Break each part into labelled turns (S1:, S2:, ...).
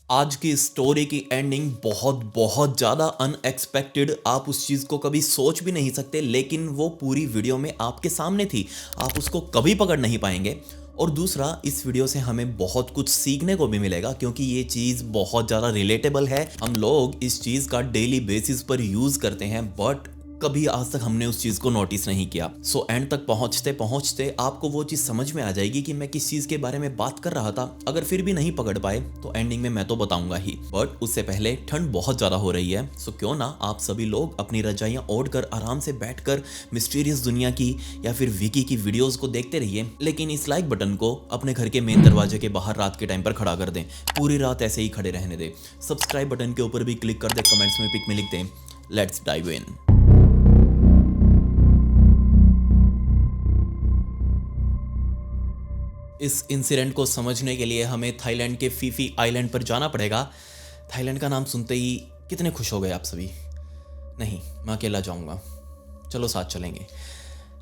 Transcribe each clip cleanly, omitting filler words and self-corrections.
S1: आज की स्टोरी की एंडिंग बहुत बहुत ज़्यादा अनएक्सपेक्टेड, आप उस चीज़ को कभी सोच भी नहीं सकते, लेकिन वो पूरी वीडियो में आपके सामने थी। आप उसको कभी पकड़ नहीं पाएंगे। और दूसरा, इस वीडियो से हमें बहुत कुछ सीखने को भी मिलेगा क्योंकि ये चीज़ बहुत ज़्यादा रिलेटेबल है। हम लोग इस चीज़ का डेली बेसिस पर यूज़ करते हैं, बट कभी आज तक हमने उस चीज़ को नोटिस नहीं किया। सो एंड तक पहुंचते पहुंचते आपको वो चीज़ समझ में आ जाएगी कि मैं किस चीज़ के बारे में बात कर रहा था। अगर फिर भी नहीं पकड़ पाए तो एंडिंग में मैं तो बताऊंगा ही, बट उससे पहले ठंड बहुत ज़्यादा हो रही है। सो क्यों ना आप सभी लोग अपनी रजाइयाँ ओढ़ कर आराम से बैठकर मिस्टीरियस दुनिया की या फिर विकी की वीडियोस को देखते रहिए, लेकिन इस लाइक बटन को अपने घर के मेन दरवाजे के बाहर रात के टाइम पर खड़ा कर दें। पूरी रात ऐसे ही खड़े रहने दें। सब्सक्राइब बटन के ऊपर भी क्लिक कर दे, कमेंट्स में पिक में लिख दें। Let's dive in. इस इंसिडेंट को समझने के लिए हमें थाईलैंड के फीफी आइलैंड पर जाना पड़ेगा। थाईलैंड का नाम सुनते ही कितने खुश हो गए आप सभी। नहीं, मैं अकेला जाऊंगा, चलो साथ चलेंगे।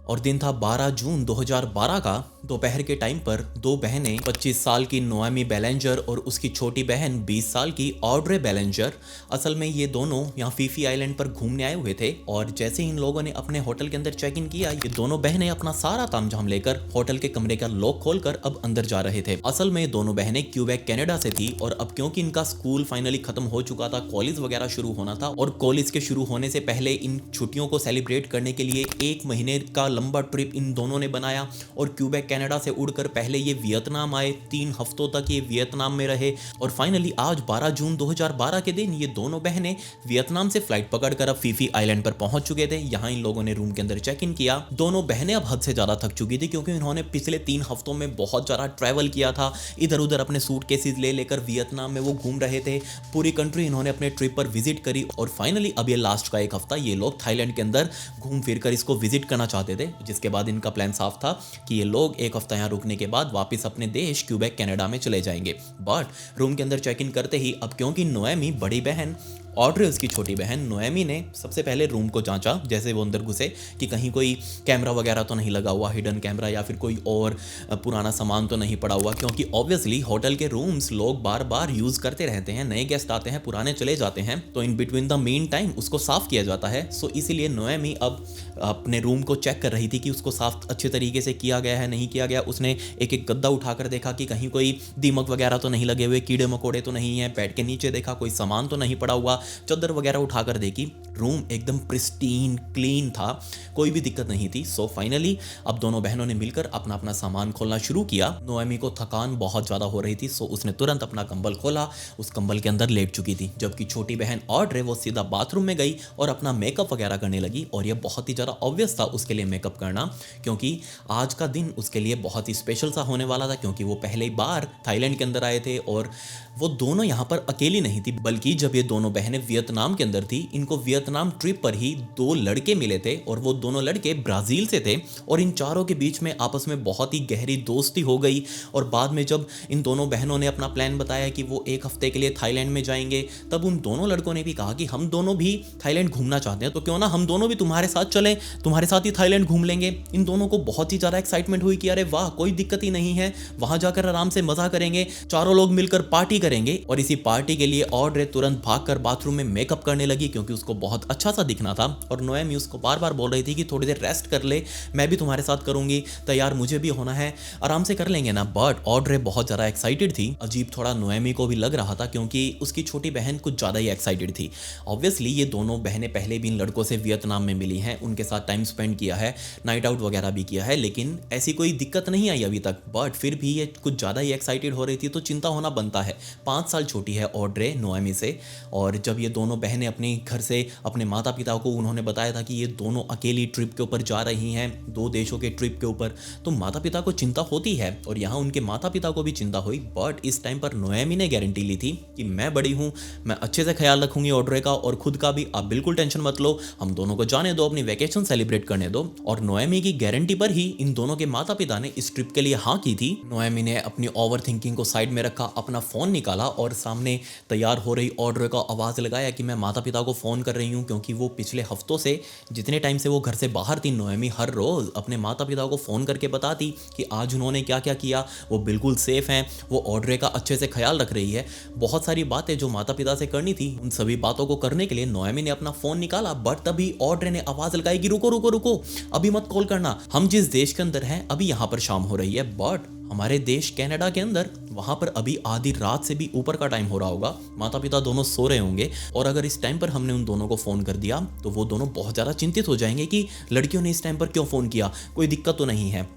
S1: और दिन था 12 जून 2012 का। दोपहर के टाइम पर दो बहनें, 25 साल की नोएमी बेलेंजर और उसकी छोटी बहन 20 साल की ऑड्रे बेलेंजर, असल में ये दोनों यहाँ फीफी आइलैंड पर घूमने आए हुए थे। और जैसे ही इन लोगों ने अपने होटल के अंदर चेक इन किया, ये दोनों बहनें अपना सारा तामझाम लेकर होटल के कमरे का लॉक खोलकर अब अंदर जा रहे थे। असल में ये दोनों बहनें क्यूबेक कनाडा से थी, और अब क्योंकि इनका स्कूल फाइनली खत्म हो चुका था, कॉलेज वगैरह शुरू होना था, और कॉलेज के शुरू होने से पहले इन छुट्टियों को सेलिब्रेट करने के लिए 1 महीने का लंबा ट्रिप इन दोनों ने बनाया। और क्यूबेक कनाडा से उड़कर पहले ये वियतनाम आए। 3 हफ्तों तक ये वियतनाम में रहे, और फाइनली आज 12 जून 2012 के दिन ये दोनों बहनें वियतनाम से फ्लाइट पकड़कर अब फीफी आइलैंड पर पहुंच चुके थे। यहां इन लोगों ने रूम के अंदर चेक इन किया। दोनों बहनें अब हद से ज्यादा थक चुकी थी क्योंकि इन्होंने पिछले 3 हफ्तों में बहुत ज्यादा ट्रैवल किया था। इधर उधर अपने सूटकेसेस ले लेकर वियतनाम में वो घूम रहे थे। पूरी कंट्री इन्होंने अपने ट्रिप पर विजिट करी, और फाइनली अब ये लास्ट का 1 हफ्ता ये लोग थाईलैंड के अंदर घूम फिर कर इसको विजिट करना चाहते थे, जिसके बाद इनका प्लान साफ था कि ये लोग 1 हफ्ता यहाँ रुकने के बाद वापस अपने देश क्यूबेक कनाडा में चले जाएंगे। बट रूम के अंदर चेक इन करते ही, अब क्योंकि नोएमी बड़ी बहन ऑड्रे उसकी छोटी बहन, नोएमी ने सबसे पहले रूम को जांचा जैसे वो अंदर घुसे कि कहीं कोई कैमरा वगैरह तो नहीं लगा हुआ, हिडन कैमरा, या फिर कोई और पुराना सामान तो नहीं पड़ा हुआ, क्योंकि ऑब्वियसली होटल के रूम्स लोग बार बार यूज़ करते रहते हैं। नए गेस्ट आते हैं, पुराने चले जाते हैं, तो in between the mean time उसको साफ किया जाता है। सो इसीलिए नोएमी अब अपने रूम को चेक कर रही थी कि उसको साफ अच्छे तरीके से किया गया है, नहीं किया गया। उसने एक एक गद्दा उठाकर देखा कि कहीं कोई दीमक वगैरह तो नहीं लगे हुए, कीड़े मकोड़े तो नहीं है। बेड के नीचे देखा, कोई सामान तो नहीं पड़ा हुआ। चादर वगैरह उठाकर देखी, रूम एकदम प्रिस्टीन क्लीन था, कोई भी दिक्कत नहीं थी। सो फाइनली अब दोनों बहनों ने मिलकर अपना अपना सामान खोलना शुरू किया। नोएमी को थकान बहुत ज़्यादा हो रही थी, सो उसने तुरंत अपना कंबल खोला। उस कंबल के अंदर लेट चुकी थी, जबकि छोटी बहन ऑड्रे वो सीधा बाथरूम में गई और अपना मेकअप वगैरह करने लगी। और यह बहुत ही ज़्यादा ऑब्वियस था उसके लिए मेकअप करना, क्योंकि आज का दिन उसके लिए बहुत ही स्पेशल सा होने वाला था, क्योंकि वो पहली बार थाईलैंड के अंदर आए थे। और वो दोनों यहाँ पर अकेली नहीं थी, बल्कि जब ये दोनों बहनें वियतनाम के अंदर थी, इनको वियतनाम ट्रिप पर ही 2 लड़के मिले थे, और वो दोनों लड़के ब्राज़ील से थे। और इन चारों के बीच में आपस में बहुत ही गहरी दोस्ती हो गई। और बाद में जब इन दोनों बहनों ने अपना प्लान बताया कि वो 1 हफ्ते के लिए थाईलैंड में जाएंगे, तब उन दोनों लड़कों ने भी कहा कि हम दोनों भी थाईलैंड घूमना चाहते हैं, तो क्यों ना हम दोनों भी तुम्हारे साथ चलें, तुम्हारे साथ ही थाईलैंड घूम लेंगे। इन दोनों को बहुत ही ज़्यादा एक्साइटमेंट हुई कि अरे वाह, कोई दिक्कत ही नहीं है, वहाँ जाकर आराम से मज़ा करेंगे, चारों लोग मिलकर पार्टी करेंगे। और इसी पार्टी के लिए ऑड्रे तुरंत भागकर बाथरूम में मेकअप करने लगी, क्योंकि उसको बहुत अच्छा सा दिखना था। और नोएमी उसको बार बार बोल रही थी कि थोड़ी देर रेस्ट कर ले, मैं भी तुम्हारे साथ करूंगी, तैयार मुझे भी होना है, आराम से कर लेंगे ना। बट ऑड्रे बहुत ज़्यादा एक्साइटेड थी। अजीब थोड़ा नोएमी को भी लग रहा था, क्योंकि उसकी छोटी बहन कुछ ज़्यादा ही एक्साइटेड थी। ऑब्वियसली ये दोनों बहनें पहले भी इन लड़कों से वियतनाम में मिली हैं, उनके साथ टाइम स्पेंड किया है, नाइट आउट वगैरह भी किया है, लेकिन ऐसी कोई दिक्कत नहीं आई अभी तक। बट फिर भी ये कुछ ज़्यादा ही एक्साइटेड हो रही थी, तो चिंता होना बनता है। 5 साल छोटी है ऑड्रे नोएमी से। और जब ये दोनों बहनें अपने घर से अपने माता पिता को उन्होंने बताया था कि ये दोनों अकेली ट्रिप के ऊपर जा रही हैं, 2 देशों के ट्रिप के ऊपर, तो माता पिता को चिंता होती है, और यहाँ उनके माता पिता को भी चिंता हुई। बट इस टाइम पर नोएमी ने गारंटी ली थी कि मैं बड़ी हूँ, मैं अच्छे से ख्याल रखूंगी ऑड्रे का और खुद का भी, आप बिल्कुल टेंशन मत लो, हम दोनों को जाने दो, अपनी वैकेशन सेलिब्रेट करने दो। और नोएमी की गारंटी पर ही इन दोनों के माता पिता ने इस ट्रिप के लिए हाँ की थी। नोएमी ने अपनी ओवर थिंकिंग को साइड में रखा, अपना फ़ोन निकाला और सामने तैयार हो रही ऑड्रे को आवाज़ आवाज़ लगाया कि मैं माता पिता को फ़ोन कर रही हूँ, क्योंकि वो पिछले हफ्तों से जितने टाइम से वो घर से बाहर थी, नोएमी हर रोज़ अपने माता पिता को फ़ोन करके बताती कि आज उन्होंने क्या क्या किया, वो बिल्कुल सेफ़ हैं, वो ऑड्रे का अच्छे से ख्याल रख रही है। बहुत सारी बातें जो माता पिता से करनी थी, उन सभी बातों को करने के लिए नोएमी ने अपना फ़ोन निकाला, बट तभी ऑड्रे ने आवाज़ लगाई कि रुको रुको रुको, अभी मत कॉल करना, हम जिस देश के अंदर हैं अभी यहाँ पर शाम हो रही है, बट हमारे देश कनाडा के अंदर वहाँ पर अभी आधी रात से भी ऊपर का टाइम हो रहा होगा, माता पिता दोनों सो रहे होंगे, और अगर इस टाइम पर हमने उन दोनों को फ़ोन कर दिया तो वो दोनों बहुत ज़्यादा चिंतित हो जाएंगे कि लड़कियों ने इस टाइम पर क्यों फ़ोन किया, कोई दिक्कत तो नहीं है।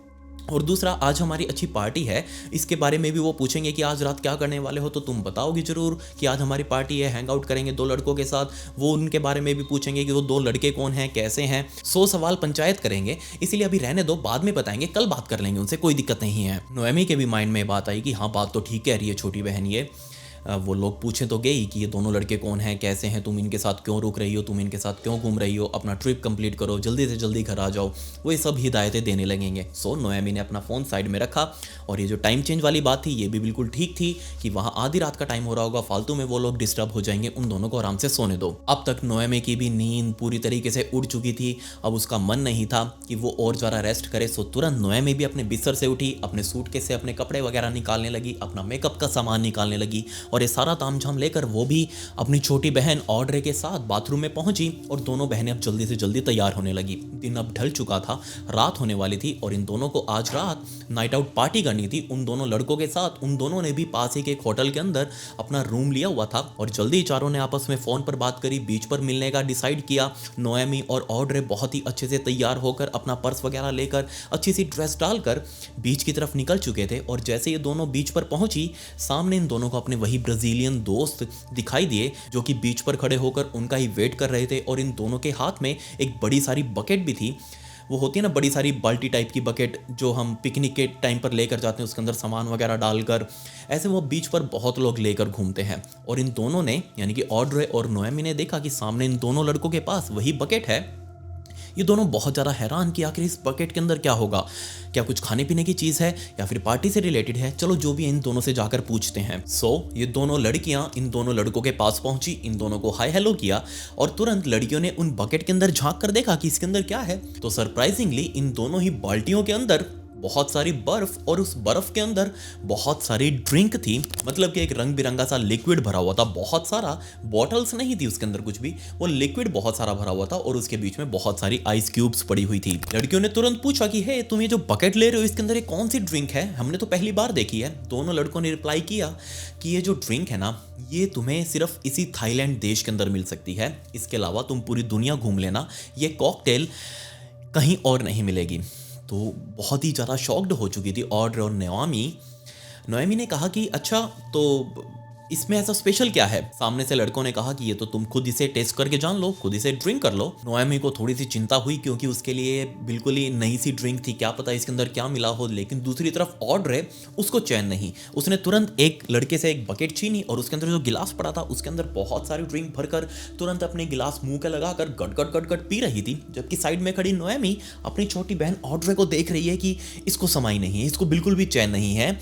S1: और दूसरा, आज हमारी अच्छी पार्टी है, इसके बारे में भी वो पूछेंगे कि आज रात क्या करने वाले हो, तो तुम बताओगी ज़रूर कि आज हमारी पार्टी है, हैंग आउट करेंगे 2 लड़कों के साथ। वो उनके बारे में भी पूछेंगे कि वो 2 लड़के कौन हैं, कैसे हैं, 100 सवाल पंचायत करेंगे, इसीलिए अभी रहने दो, बाद में बताएंगे, कल बात कर लेंगे उनसे, कोई दिक्कत नहीं है। नोएमी के भी माइंड में बात आई कि हाँ, बात तो ठीक कह रही है छोटी बहन, ये वो लोग पूछे तो गए ही कि ये दोनों लड़के कौन हैं, कैसे हैं, तुम इनके साथ क्यों रुक रही हो, तुम इनके साथ क्यों घूम रही हो, अपना ट्रिप कंप्लीट करो, जल्दी से जल्दी घर आ जाओ, वो ये सब हिदायतें देने लगेंगे। सो नोएमी ने अपना फ़ोन साइड में रखा, और ये जो टाइम चेंज वाली बात थी ये भी बिल्कुल ठीक थी कि वहाँ आधी रात का टाइम हो रहा होगा, फालतू में वो लोग डिस्टर्ब हो जाएंगे, उन दोनों को आराम से सोने दो। अब तक नोएमी की भी नींद पूरी तरीके से उड़ चुकी थी, अब उसका मन नहीं था कि वो और ज़्यादा रेस्ट करे। सो तुरंत नोएमी भी अपने बिस्तर से उठी, अपने सूटकेस से अपने कपड़े वगैरह निकालने लगी, अपना मेकअप का सामान निकालने लगी, और ये सारा तामझाम लेकर वो भी अपनी छोटी बहन ऑड्रे के साथ बाथरूम में पहुंची, और दोनों बहनें अब जल्दी से जल्दी तैयार होने लगी। दिन अब ढल चुका था, रात होने वाली थी, और इन दोनों को आज रात नाइट आउट पार्टी करनी थी उन दोनों लड़कों के साथ। उन दोनों ने भी पास ही के एक होटल के अंदर अपना रूम लिया हुआ था, और जल्दी चारों ने आपस में फ़ोन पर बात करी, बीच पर मिलने का डिसाइड किया। नोएमी और ऑड्रे बहुत ही अच्छे से तैयार होकर, अपना पर्स वगैरह लेकर, अच्छी सी ड्रेस डालकर बीच की तरफ निकल चुके थे। और जैसे ये दोनों बीच पर पहुंची, सामने इन दोनों को अपने वही ब्राज़ीलियन दोस्त दिखाई दिए, जो कि बीच पर खड़े होकर उनका ही वेट कर रहे थे, और इन दोनों के हाथ में एक बड़ी सारी बकेट भी थी। वो होती है ना बड़ी सारी बाल्टी टाइप की बकेट, जो हम पिकनिक के टाइम पर लेकर जाते हैं, उसके अंदर सामान वगैरह डालकर, ऐसे वो बीच पर बहुत लोग लेकर घूमते हैं। और इन दोनों ने, यानी कि ऑड्रे और नोएमी ने देखा कि सामने इन दोनों लड़कों के पास वही बकेट है। ये दोनों बहुत ज़्यादा हैरान कि आखिर इस बकेट के अंदर क्या होगा, क्या कुछ खाने पीने की चीज़ है या फिर पार्टी से रिलेटेड है, चलो जो भी है इन दोनों से जाकर पूछते हैं। सो ये दोनों लड़कियां इन दोनों लड़कों के पास पहुंची, इन दोनों को हाय हेलो किया, और तुरंत लड़कियों ने उन बकेट के अंदर झांक कर देखा कि इसके अंदर क्या है। तो सरप्राइजिंगली इन दोनों ही बाल्टियों के अंदर बहुत सारी बर्फ, और उस बर्फ के अंदर बहुत सारी ड्रिंक थी, मतलब कि एक रंग बिरंगा सा लिक्विड भरा हुआ था, बहुत सारा, बॉटल्स नहीं थी उसके अंदर कुछ भी, वो लिक्विड बहुत सारा भरा हुआ था, और उसके बीच में बहुत सारी आइस क्यूब्स पड़ी हुई थी। लड़कियों ने तुरंत पूछा कि हे, तुम ये जो बकेट ले रहे हो इसके अंदर ये कौन सी ड्रिंक है, हमने तो पहली बार देखी है। दोनों लड़कों ने रिप्लाई किया कि ये जो ड्रिंक है ना, ये तुम्हें सिर्फ इसी थाईलैंड देश के अंदर मिल सकती है, इसके अलावा तुम पूरी दुनिया घूम लेना, ये कॉकटेल कहीं और नहीं मिलेगी। तो बहुत ही ज़्यादा शॉक्ड हो चुकी थी ऑड्रे और नोएमी ने कहा कि अच्छा, तो इसमें ऐसा स्पेशल क्या है। सामने से लड़कों ने कहा कि ये तो तुम खुद इसे टेस्ट करके जान लो, खुद इसे ड्रिंक कर लो। नोएमी को थोड़ी सी चिंता हुई, क्योंकि उसके लिए बिल्कुल ही नई सी ड्रिंक थी, क्या पता इसके अंदर क्या मिला हो। लेकिन दूसरी तरफ ऑड्रे, उसको चैन नहीं, उसने तुरंत एक लड़के से एक बकेट छीनी, और उसके अंदर जो गिलास पड़ा था उसके अंदर बहुत सारी ड्रिंक भरकर तुरंत अपने गिलास मुंह के लगाकर गट गट गट गट पी रही थी। जबकि साइड में खड़ी नोएमी अपनी छोटी बहन ऑड्रे को देख रही है कि इसको समाई नहीं है, इसको बिल्कुल भी चैन नहीं है,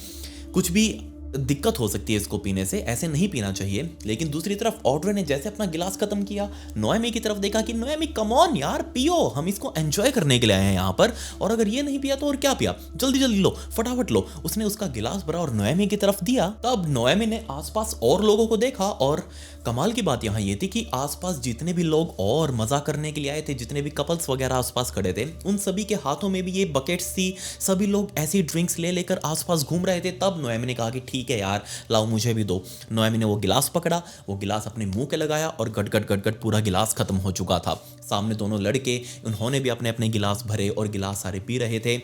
S1: कुछ भी दिक्कत हो सकती है इसको पीने से, ऐसे नहीं पीना चाहिए। लेकिन दूसरी तरफ ऑड्रे ने जैसे अपना गिलास खत्म किया, नोएमी की तरफ देखा कि नोएमी कम ऑन यार, पियो, हम इसको एंजॉय करने के लिए आए हैं यहाँ पर, और अगर ये नहीं पिया तो और क्या पिया, जल्दी जल्दी लो, फटाफट लो। उसने उसका गिलास भरा और नोएमी की तरफ दिया। तब नोएमी ने आसपास और लोगों को देखा, और कमाल की बात यहाँ ये थी कि आसपास जितने भी लोग और मजा करने के लिए आए थे, जितने भी कपल्स वगैरह आसपास खड़े थे, उन सभी के हाथों में भी ये बकेट्स थी, सभी लोग ऐसी ड्रिंक्स ले लेकर आसपास घूम रहे थे। तब नोएमी ने कहा कि ठीक है यार, लाओ मुझे भी दो। नोएमी ने वो गिलास पकड़ा, वो गिलास अपने मुंह के लगाया, और गट गट गट गट पूरा गिलास खत्म हो चुका था। सामने दोनों लड़के, उन्होंने भी अपने अपने गिलास भरे और गिलास सारे पी रहे थे।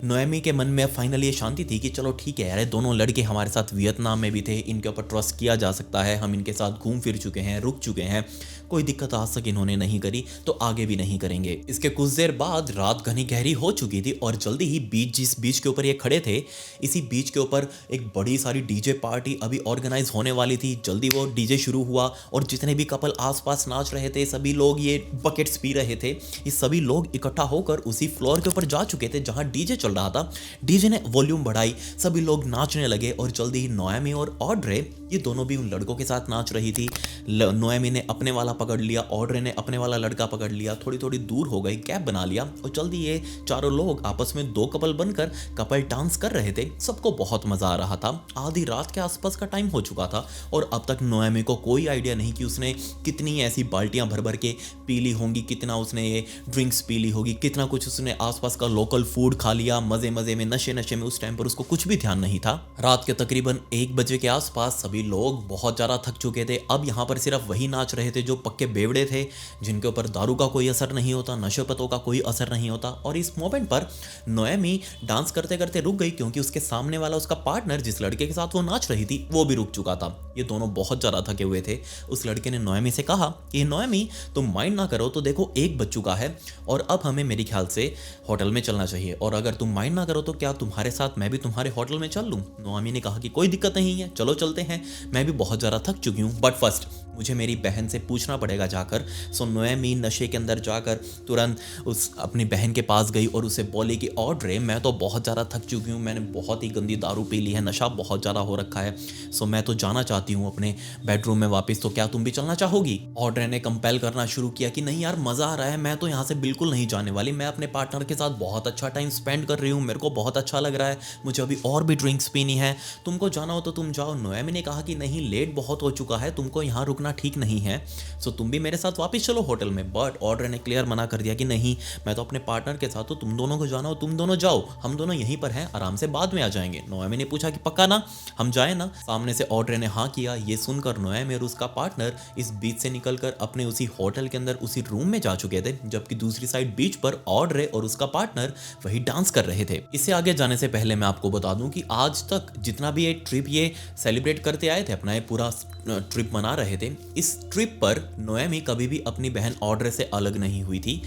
S1: नोएमी के मन में फाइनली ये शांति थी कि चलो ठीक है यार, दोनों लड़के हमारे साथ वियतनाम में भी थे, इनके ऊपर ट्रस्ट किया जा सकता है, हम इनके साथ घूम फिर चुके हैं, रुक चुके हैं, कोई दिक्कत आज तक इन्होंने नहीं करी, तो आगे भी नहीं करेंगे। इसके कुछ देर बाद रात घनी गहरी हो चुकी थी, और जल्दी ही बीच, जिस बीच के ऊपर ये खड़े थे, इसी बीच के ऊपर एक बड़ी सारी डीजे पार्टी अभी ऑर्गेनाइज होने वाली थी। जल्दी वो डीजे शुरू हुआ, और जितने भी कपल आसपास नाच रहे थे, सभी लोग ये बकेट्स पी रहे थे, ये सभी लोग इकट्ठा होकर उसी फ्लोर के ऊपर जा चुके थे जहाँ डीजे चल चल रहा था। डीजे ने वॉल्यूम बढ़ाई, सभी लोग नाचने लगे और जल्दी ही नोएमी और ऑड्रे ये दोनों भी उन लड़कों के साथ नाच रही थी। नोएमी ने अपने वाला पकड़ लिया, ऑड्रे ने अपने वाला लड़का पकड़ लिया, थोड़ी थोड़ी दूर हो गई, गैप बना लिया और जल्दी ये चारों लोग आपस में दो कपल बनकर कपल डांस कर रहे थे। सबको बहुत मजा आ रहा था। आधी रात के आसपास का टाइम हो चुका था और अब तक नोएमी को कोई आइडिया नहीं कि उसने कितनी ऐसी बाल्टियां भर भर के पी ली होंगी, कितना उसने ये ड्रिंक्स पी ली होगी, कितना कुछ उसने आसपास का लोकल फूड खा लिया मजे मजे में, नशे नशे में। उस टाइम पर उसको कुछ भी ध्यान नहीं था। रात के तकरीबन 1 बजे के आसपास सभी लोग बहुत ज्यादा थक चुके थे। अब यहाँ पर सिर्फ वही नाच रहे थे जो पक्के बेवड़े थे, जिनके ऊपर दारू का कोई असर नहीं होता, नशे पतों का कोई असर नहीं होता। और इस मोमेंट पर नोएमी डांस करते करते रुक गई क्योंकि उसके सामने वाला उसका पार्टनर जिस लड़के के साथ वो नाच रही थी वो भी रुक चुका था। ये दोनों बहुत ज्यादा थके हुए थे। उस लड़के ने नोएमी से कहा कि नोएमी तुम माइंड ना करो तो देखो 1 बज चुका है और अब हमें मेरे ख्याल से होटल में चलना चाहिए, और अगर तुम माइंड ना करो तो क्या तुम्हारे साथ मैं भी तुम्हारे होटल में चल लूं। नोएमी ने कहा कि कोई दिक्कत नहीं है, चलो चलते हैं, मैं भी बहुत ज़्यादा थक चुकी हूँ, बट फर्स्ट मुझे मेरी बहन से पूछना पड़ेगा जाकर। सो नोएमी नशे के अंदर जाकर तुरंत उस अपनी बहन के पास गई और उसे बोली कि ऑड्रे मैं तो बहुत ज़्यादा थक चुकी हूँ, मैंने बहुत ही गंदी दारू पी ली है, नशा बहुत ज़्यादा हो रखा है, सो मैं तो जाना चाहती हूँ अपने बेडरूम में वापस, तो क्या तुम भी चलना चाहोगी। ऑड्रे ने कंपेल करना शुरू किया कि नहीं यार मज़ा आ रहा है, मैं तो यहाँ से बिल्कुल नहीं जाने वाली, मैं अपने पार्टनर के साथ बहुत अच्छा टाइम स्पेंड कर रही हूँ, मेरे को बहुत अच्छा लग रहा है, मुझे अभी और भी ड्रिंक्स पीनी है, तुमको जाना हो तो तुम जाओ। नोएमी ने कहा कि नहीं लेट बहुत हो चुका है, तुमको यहाँ रुकना ठीक नहीं है, सो तुम भी मेरे साथ वापस चलो होटल में। बट ऑड्रे ने क्लियर मना कर दिया कि नहीं मैं तो अपने पार्टनर के साथ हूँ, तुम दोनों को जाना हो तुम दोनों जाओ, हम दोनों यहीं पर हैं, आराम से बाद में आ जाएंगे। नोएमी ने पूछा कि पक्का ना, हम जाए ना। सामने से ऑड्रे ने हाँ किया। ये सुनकर नोएमी और उसका पार्टनर इस बीच से निकलकर अपने उसी होटल के अंदर उसी रूम में जा चुके थे, जबकि दूसरी साइड बीच पर ऑड्रे और उसका पार्टनर वही डांस कर रहे थे। इससे आगे जाने से पहले मैं आपको बता दूं कि आज तक जितना भी ये ट्रिप ये सेलिब्रेट करते आए थे, अपना ये पूरा ट्रिप मना रहे थे, इस ट्रिप पर नोएमी कभी भी अपनी बहन ऑड्रे से अलग नहीं हुई थी,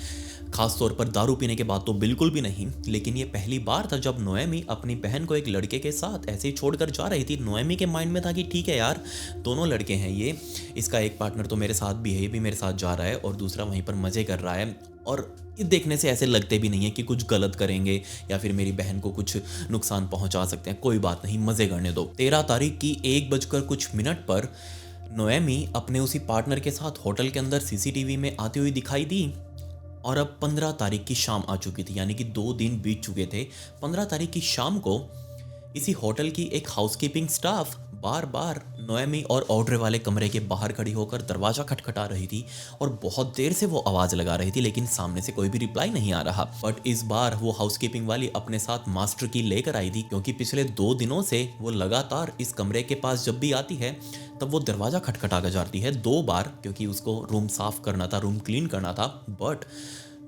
S1: खासतौर पर दारू पीने के बाद तो बिल्कुल भी नहीं। लेकिन ये पहली बार था जब नोएमी अपनी बहन को एक लड़के के साथ ऐसे ही छोड़कर जा रही थी। नोएमी के माइंड में था कि ठीक है यार दोनों लड़के हैं, ये इसका एक पार्टनर तो मेरे साथ भी है, ये भी मेरे साथ जा रहा है और दूसरा वहीं पर मजे कर रहा है, और ये देखने से ऐसे लगते भी नहीं है कि कुछ गलत करेंगे या फिर मेरी बहन को कुछ नुकसान पहुंचा सकते हैं, कोई बात नहीं मजे करने दो। 13 तारीख की 1:00 पर नोएमी अपने उसी पार्टनर के साथ होटल के अंदर सीसीटीवी में आती हुई दिखाई दी और अब 15 तारीख की शाम आ चुकी थी, यानी कि 2 दिन बीत चुके थे। 15 तारीख की शाम को इसी होटल की एक हाउसकीपिंग स्टाफ बार बार नोएमी और ऑड्रे वाले कमरे के बाहर खड़ी होकर दरवाजा खटखटा रही थी और बहुत देर से वो आवाज लगा रही थी, लेकिन सामने से कोई भी रिप्लाई नहीं आ रहा। बट इस बार वो हाउसकीपिंग वाली अपने साथ मास्टर की लेकर आई थी, क्योंकि पिछले 2 दिनों से वो लगातार इस कमरे के पास जब भी आती है तब वो दरवाजा खटखटा कर जाती है 2 बार, क्योंकि उसको रूम साफ करना था, रूम क्लीन करना था। बट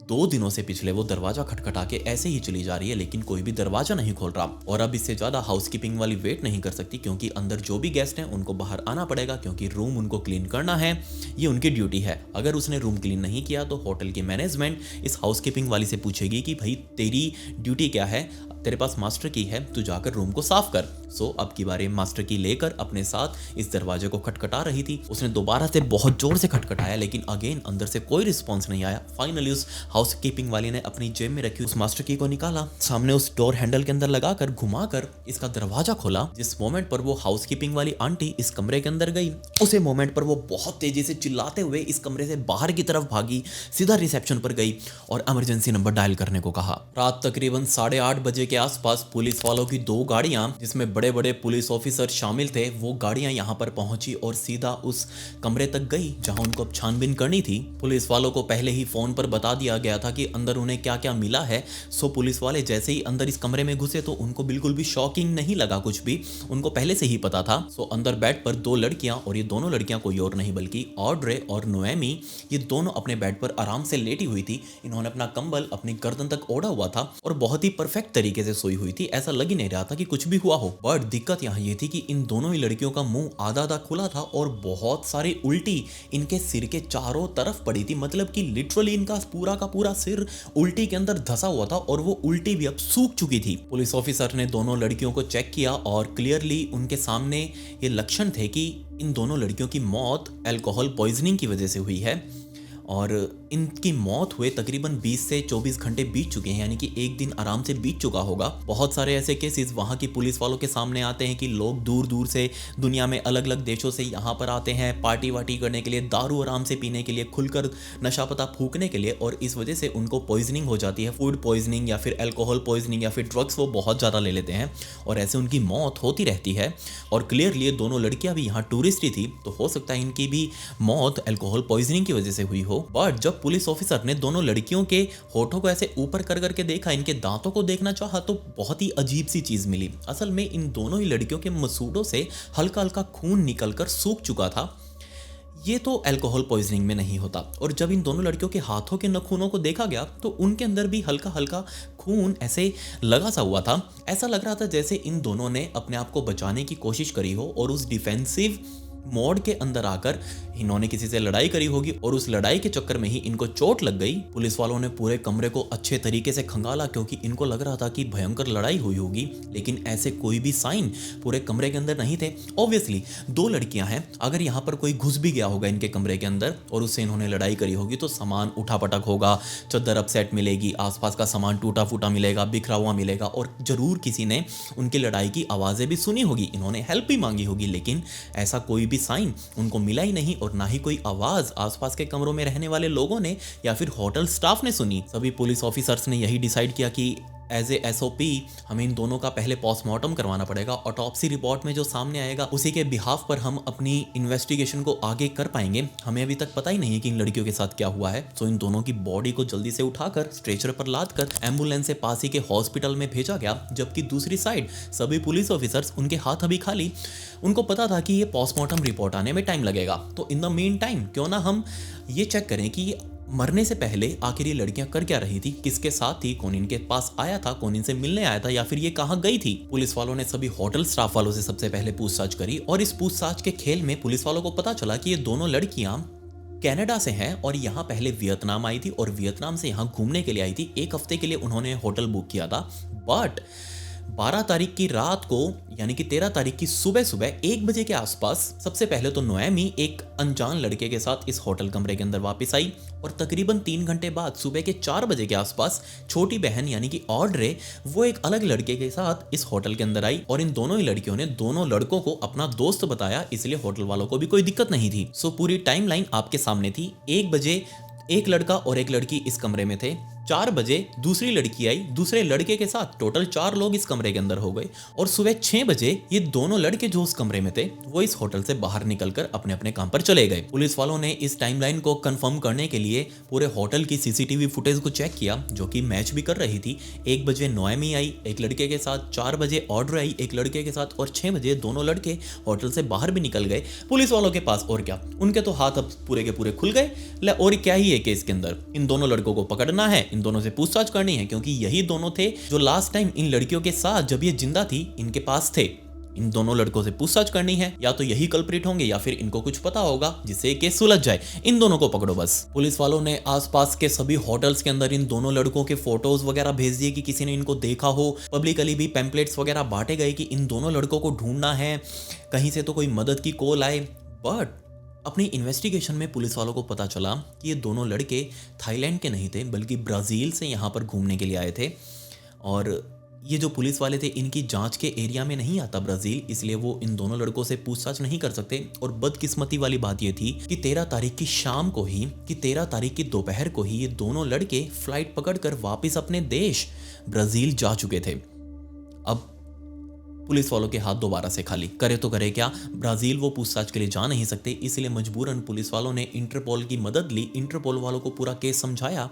S1: 2 दिनों से पिछले वो दरवाजा खटखटा के ऐसे ही चली जा रही है, लेकिन कोई भी दरवाजा नहीं खोल रहा। और अब इससे ज्यादा हाउसकीपिंग वाली वेट नहीं कर सकती, क्योंकि अंदर जो भी गेस्ट हैं उनको बाहर आना पड़ेगा, क्योंकि रूम उनको क्लीन करना है, ये उनकी ड्यूटी है। अगर उसने रूम क्लीन नहीं किया तो होटल की मैनेजमेंट इस हाउसकीपिंग वाली से पूछेगी कि भाई तेरी ड्यूटी क्या है, तेरे पास मास्टर की है, तू जाकर रूम को साफ कर। सो अब की बारी मास्टर की लेकर अपने साथ इस दरवाजे को खटखटा रही थी। उसने दोबारा से बहुत जोर से खटखटाया, लेकिन अगेन अंदर से कोई रिस्पॉन्स नहीं आया। फाइनली उस हाउसकीपिंग वाली ने अपनी जेब में रखी उस मास्टर की को निकाला, सामने उस डोर हैंडल के अंदर लगाकर घुमाकर इसका दरवाजा खोला। जिस मोमेंट पर वो हाउसकीपिंग वाली आंटी इस कमरे के अंदर गई, उसी मोमेंट पर वो बहुत तेजी से चिल्लाते हुए इस कमरे से बाहर की तरफ भागी, सीधा रिसेप्शन पर गई और इमरजेंसी नंबर डायल करने को कहा। रात तकरीबन 8:30 बजे के आसपास पुलिस वालों की 2 गाड़ियां, जिसमें बड़े बड़े पुलिस ऑफिसर शामिल थे, वो गाड़ियां यहां पर पहुंची और सीधा उस कमरे तक गई जहां उनको अब छानबीन करनी थी। पुलिस वालों को पहले ही फोन पर बता दिया गया था कि अंदर उन्हें क्या क्या मिला है। सो पुलिस वाले जैसे ही अंदर इस कमरे में घुसे तो उनको बिल्कुल भी शॉकिंग नहीं लगा, कुछ भी उनको पहले से ही पता था। सो अंदर बेड पर 2 लड़कियां, और ये दोनों लड़कियां कोई और नहीं बल्कि ऑड्रे और नोएमी, ये दोनों अपने बेड पर आराम से लेटी हुई थी। इन्होंने अपना कंबल अपनी गर्दन तक ओढ़ा हुआ था और बहुत ही परफेक्ट तरीके से सोई हुई थी, ऐसा लग ही नहीं रहा था कि कुछ भी हुआ हो। बट दिक्कत यहाँ ये थी कि इन दोनों ही लड़कियों का मुंह आधा आधा खुला था और बहुत सारी उल्टी इनके सिर के चारों तरफ पड़ी थी, मतलब कि लिटरली इनका पूरा का पूरा सिर उल्टी के अंदर धंसा हुआ था और वो उल्टी भी अब सूख चुकी थी। पुलिस ऑफिसर ने दोनों लड़कियों को चेक किया और क्लियरली उनके सामने ये लक्षण थे कि इन दोनों लड़कियों की मौत अल्कोहल पॉइजनिंग की वजह से हुई है। और इनकी मौत हुए तकरीबन 20 से 24 घंटे बीत चुके हैं, यानी कि एक दिन आराम से बीत चुका होगा। बहुत सारे ऐसे केसेस वहाँ की पुलिस वालों के सामने आते हैं कि लोग दूर दूर से दुनिया में अलग अलग देशों से यहाँ पर आते हैं पार्टी वार्टी करने के लिए, दारू आराम से पीने के लिए, खुलकर नशा पता फूकने के लिए, और इस वजह से उनको पॉइजनिंग हो जाती है, फूड पॉइजनिंग या फिर अल्कोहल पॉइजनिंग या फिर ड्रग्स वो बहुत ज़्यादा ले लेते हैं और ऐसे उनकी मौत होती रहती है। और क्लियरली ये दोनों लड़कियां भी यहाँ टूरिस्ट ही थी, तो हो सकता है इनकी भी मौत अल्कोहल पॉइजनिंग की वजह से हुई हो। बट जब पुलिस ऑफिसर ने दोनों लड़कियों के होठों को ऐसे ऊपर कर करके देखा, इनके दांतों को देखना चाहा, तो बहुत ही अजीब सी चीज मिली। असल में इन दोनों ही लड़कियों के मसूड़ों से हल्का हल्का खून निकलकर सूख चुका था। ये तो अल्कोहल पॉइजनिंग में नहीं होता। और जब इन दोनों लड़कियों के हाथों के नखूनों को देखा गया तो उनके अंदर भी हल्का हल्का खून ऐसे लगा सा हुआ था। ऐसा लग रहा था जैसे इन दोनों ने अपने आप को बचाने की कोशिश करी हो और उस डिफेंसिव मोड के अंदर आकर इन्होंने किसी से लड़ाई करी होगी और उस लड़ाई के चक्कर में ही इनको चोट लग गई। पुलिस वालों ने पूरे कमरे को अच्छे तरीके से खंगाला क्योंकि इनको लग रहा था कि भयंकर लड़ाई हुई होगी, लेकिन ऐसे कोई भी साइन पूरे कमरे के अंदर नहीं थे। ऑब्वियसली दो लड़कियां हैं, अगर यहाँ पर कोई घुस भी गया होगा इनके कमरे के अंदर और उससे इन्होंने लड़ाई करी होगी तो सामान उठापटक होगा, चद्दर अपसेट मिलेगी, आसपास का सामान टूटा फूटा मिलेगा, बिखरा हुआ मिलेगा, और जरूर किसी ने उनकी लड़ाई की आवाज़ें भी सुनी होगी, इन्होंने हेल्प भी मांगी होगी, लेकिन ऐसा कोई भी साइन उनको मिला ही नहीं और ना ही कोई आवाज आसपास के कमरों में रहने वाले लोगों ने या फिर होटल स्टाफ ने सुनी। सभी पुलिस ऑफिसर्स ने यही डिसाइड किया कि एज ए SOP हमें इन दोनों का पहले पोस्टमार्टम करवाना पड़ेगा। ऑटोप्सी रिपोर्ट में जो सामने आएगा उसी के बिहाफ पर हम अपनी इन्वेस्टिगेशन को आगे कर पाएंगे। हमें अभी तक पता ही नहीं है कि इन लड़कियों के साथ क्या हुआ है। तो इन दोनों की बॉडी को जल्दी से उठाकर स्ट्रेचर पर लाद कर एम्बुलेंस से पास ही के हॉस्पिटल में भेजा गया, जबकि दूसरी साइड सभी पुलिस ऑफिसर्स उनके हाथ अभी खाली। उनको पता था कि ये पोस्टमार्टम रिपोर्ट आने में टाइम लगेगा, तो इन द मीन टाइम क्यों ना हम ये चेक करें कि मरने से पहले आखिर ये लड़कियां कर क्या रही थी, किसके साथ थी, कौन इनके पास आया था, कौन इनसे मिलने आया था, या फिर ये कहां गई थी। पुलिस वालों ने सभी होटल स्टाफ वालों से सबसे पहले पूछताछ करी और इस पूछताछ के खेल में पुलिस वालों को पता चला कि ये दोनों लड़कियां कनाडा से हैं और यहाँ पहले वियतनाम आई थी और वियतनाम से यहाँ घूमने के लिए आई थी। 1 हफ्ते के लिए उन्होंने होटल बुक किया था, बट 12 तारीख की रात को यानी कि 13 तारीख की सुबह 1 बजे के आसपास सबसे पहले तो नोएमी एक अनजान लड़के के साथ इस होटल कमरे के अंदर वापस आई और तकरीबन 3 घंटे बाद सुबह के 4 बजे के आसपास छोटी बहन यानी कि ऑड्रे वो एक अलग लड़के के साथ इस होटल के अंदर आई और इन दोनों ही लड़कियों ने दोनों लड़कों को अपना दोस्त बताया, इसलिए होटल वालों को भी कोई दिक्कत नहीं थी। सो पूरी टाइमलाइन आपके सामने थी। 1 बजे एक लड़का और एक लड़की इस कमरे में थे। 4 बजे दूसरी लड़की आई दूसरे लड़के के साथ, टोटल 4 लोग इस कमरे के अंदर हो गए और सुबह 6 बजे ये दोनों लड़के जो उस कमरे में थे वो इस होटल से बाहर निकलकर अपने अपने काम पर चले गए। पुलिस वालों ने इस टाइमलाइन को कंफर्म करने के लिए पूरे होटल की CCTV फुटेज को चेक किया जो कि मैच भी कर रही थी। 1 बजे नोएमी आई एक लड़के के साथ, 4 बजे ऑड्रे आई एक लड़के के साथ और 6 बजे दोनों लड़के होटल से बाहर भी निकल गए। पुलिस वालों के पास और क्या, उनके तो हाथ अब पूरे के पूरे खुल गए। और क्या ही है केस के अंदर, इन दोनों लड़कों को पकड़ना है, इन दोनों से पूछताछ करनी है क्योंकि यही दोनों थे जो लास्ट टाइम इन लड़कियों के साथ जब ये जिंदा थी इनके पास थे। इन दोनों लड़कों से पूछताछ करनी है, या तो यही कल्प्रिट होंगे या फिर इनको कुछ पता होगा जिससे केस सुलझ जाए। इन दोनों को पकड़ो बस। पुलिस वालों ने आसपास के सभी होटल्स के अंदर इन दोनों लड़कों के फोटोज वगैरह भेज दिए कि किसी ने इनको देखा हो। पब्लिकली भी पैम्पलेट्स वगैरह बांटे गए कि इन दोनों लड़कों को ढूंढना है, कहीं से तो कोई मदद की कॉल आए। बट अपनी इन्वेस्टिगेशन में पुलिस वालों को पता चला कि ये दोनों लड़के थाईलैंड के नहीं थे बल्कि ब्राज़ील से यहाँ पर घूमने के लिए आए थे। और ये जो पुलिस वाले थे इनकी जांच के एरिया में नहीं आता ब्राज़ील, इसलिए वो इन दोनों लड़कों से पूछताछ नहीं कर सकते। और बदकिस्मती वाली बात ये थी कि 13 तारीख की शाम को ही, कि 13 तारीख की दोपहर को ही ये दोनों लड़के फ्लाइट पकड़कर वापस अपने देश ब्राज़ील जा चुके थे। अब पुलिस वालों के हाथ दोबारा से खाली, करे तो करे क्या, ब्राज़ील वो पूछताछ के लिए जा नहीं सकते, इसलिए मजबूरन पुलिस वालों ने इंटरपोल की मदद ली। इंटरपोल वालों को पूरा केस समझाया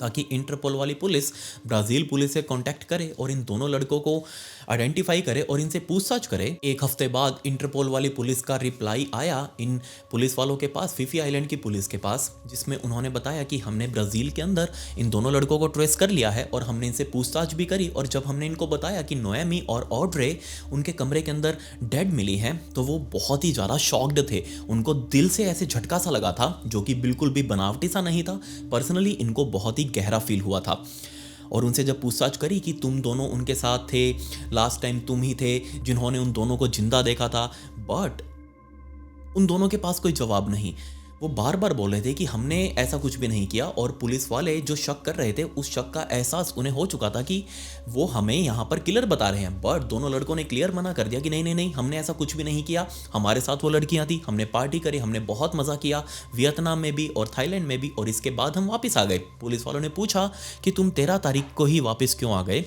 S1: ताकि इंटरपोल वाली पुलिस ब्राज़ील पुलिस से कांटेक्ट करे और इन दोनों लड़कों को आइडेंटिफाई करे और इनसे पूछताछ करे। 1 हफ्ते बाद इंटरपोल वाली पुलिस का रिप्लाई आया इन पुलिस वालों के पास, फीफी आइलैंड की पुलिस के पास, जिसमें उन्होंने बताया कि हमने ब्राज़ील के अंदर इन दोनों लड़कों को ट्रेस कर लिया है और हमने इनसे पूछताछ भी करी। और जब हमने इनको बताया कि नोएमी और ऑड्रे उनके कमरे के अंदर डेड मिली हैं तो वो बहुत ही ज़्यादा शॉक्ड थे। उनको दिल से ऐसे झटका सा लगा था जो कि बिल्कुल भी बनावटी सा नहीं था। पर्सनली इनको बहुत ही गहरा फील हुआ था। और उनसे जब पूछताछ करी कि तुम दोनों उनके साथ थे, लास्ट टाइम तुम ही थे जिन्होंने उन दोनों को जिंदा देखा था, बट उन दोनों के पास कोई जवाब नहीं। वो बार बार बोल रहे थे कि हमने ऐसा कुछ भी नहीं किया, और पुलिस वाले जो शक कर रहे थे उस शक का एहसास उन्हें हो चुका था कि वो हमें यहाँ पर किलर बता रहे हैं। बट दोनों लड़कों ने क्लियर मना कर दिया कि नहीं नहीं नहीं, हमने ऐसा कुछ भी नहीं किया, हमारे साथ वो लड़कियाँ थी, हमने पार्टी करी, हमने बहुत मज़ा किया वियतनाम में भी और थाईलैंड में भी, और इसके बाद हम वापस आ गए। पुलिस वालों ने पूछा कि तुम 13 तारीख को ही वापस क्यों आ गए,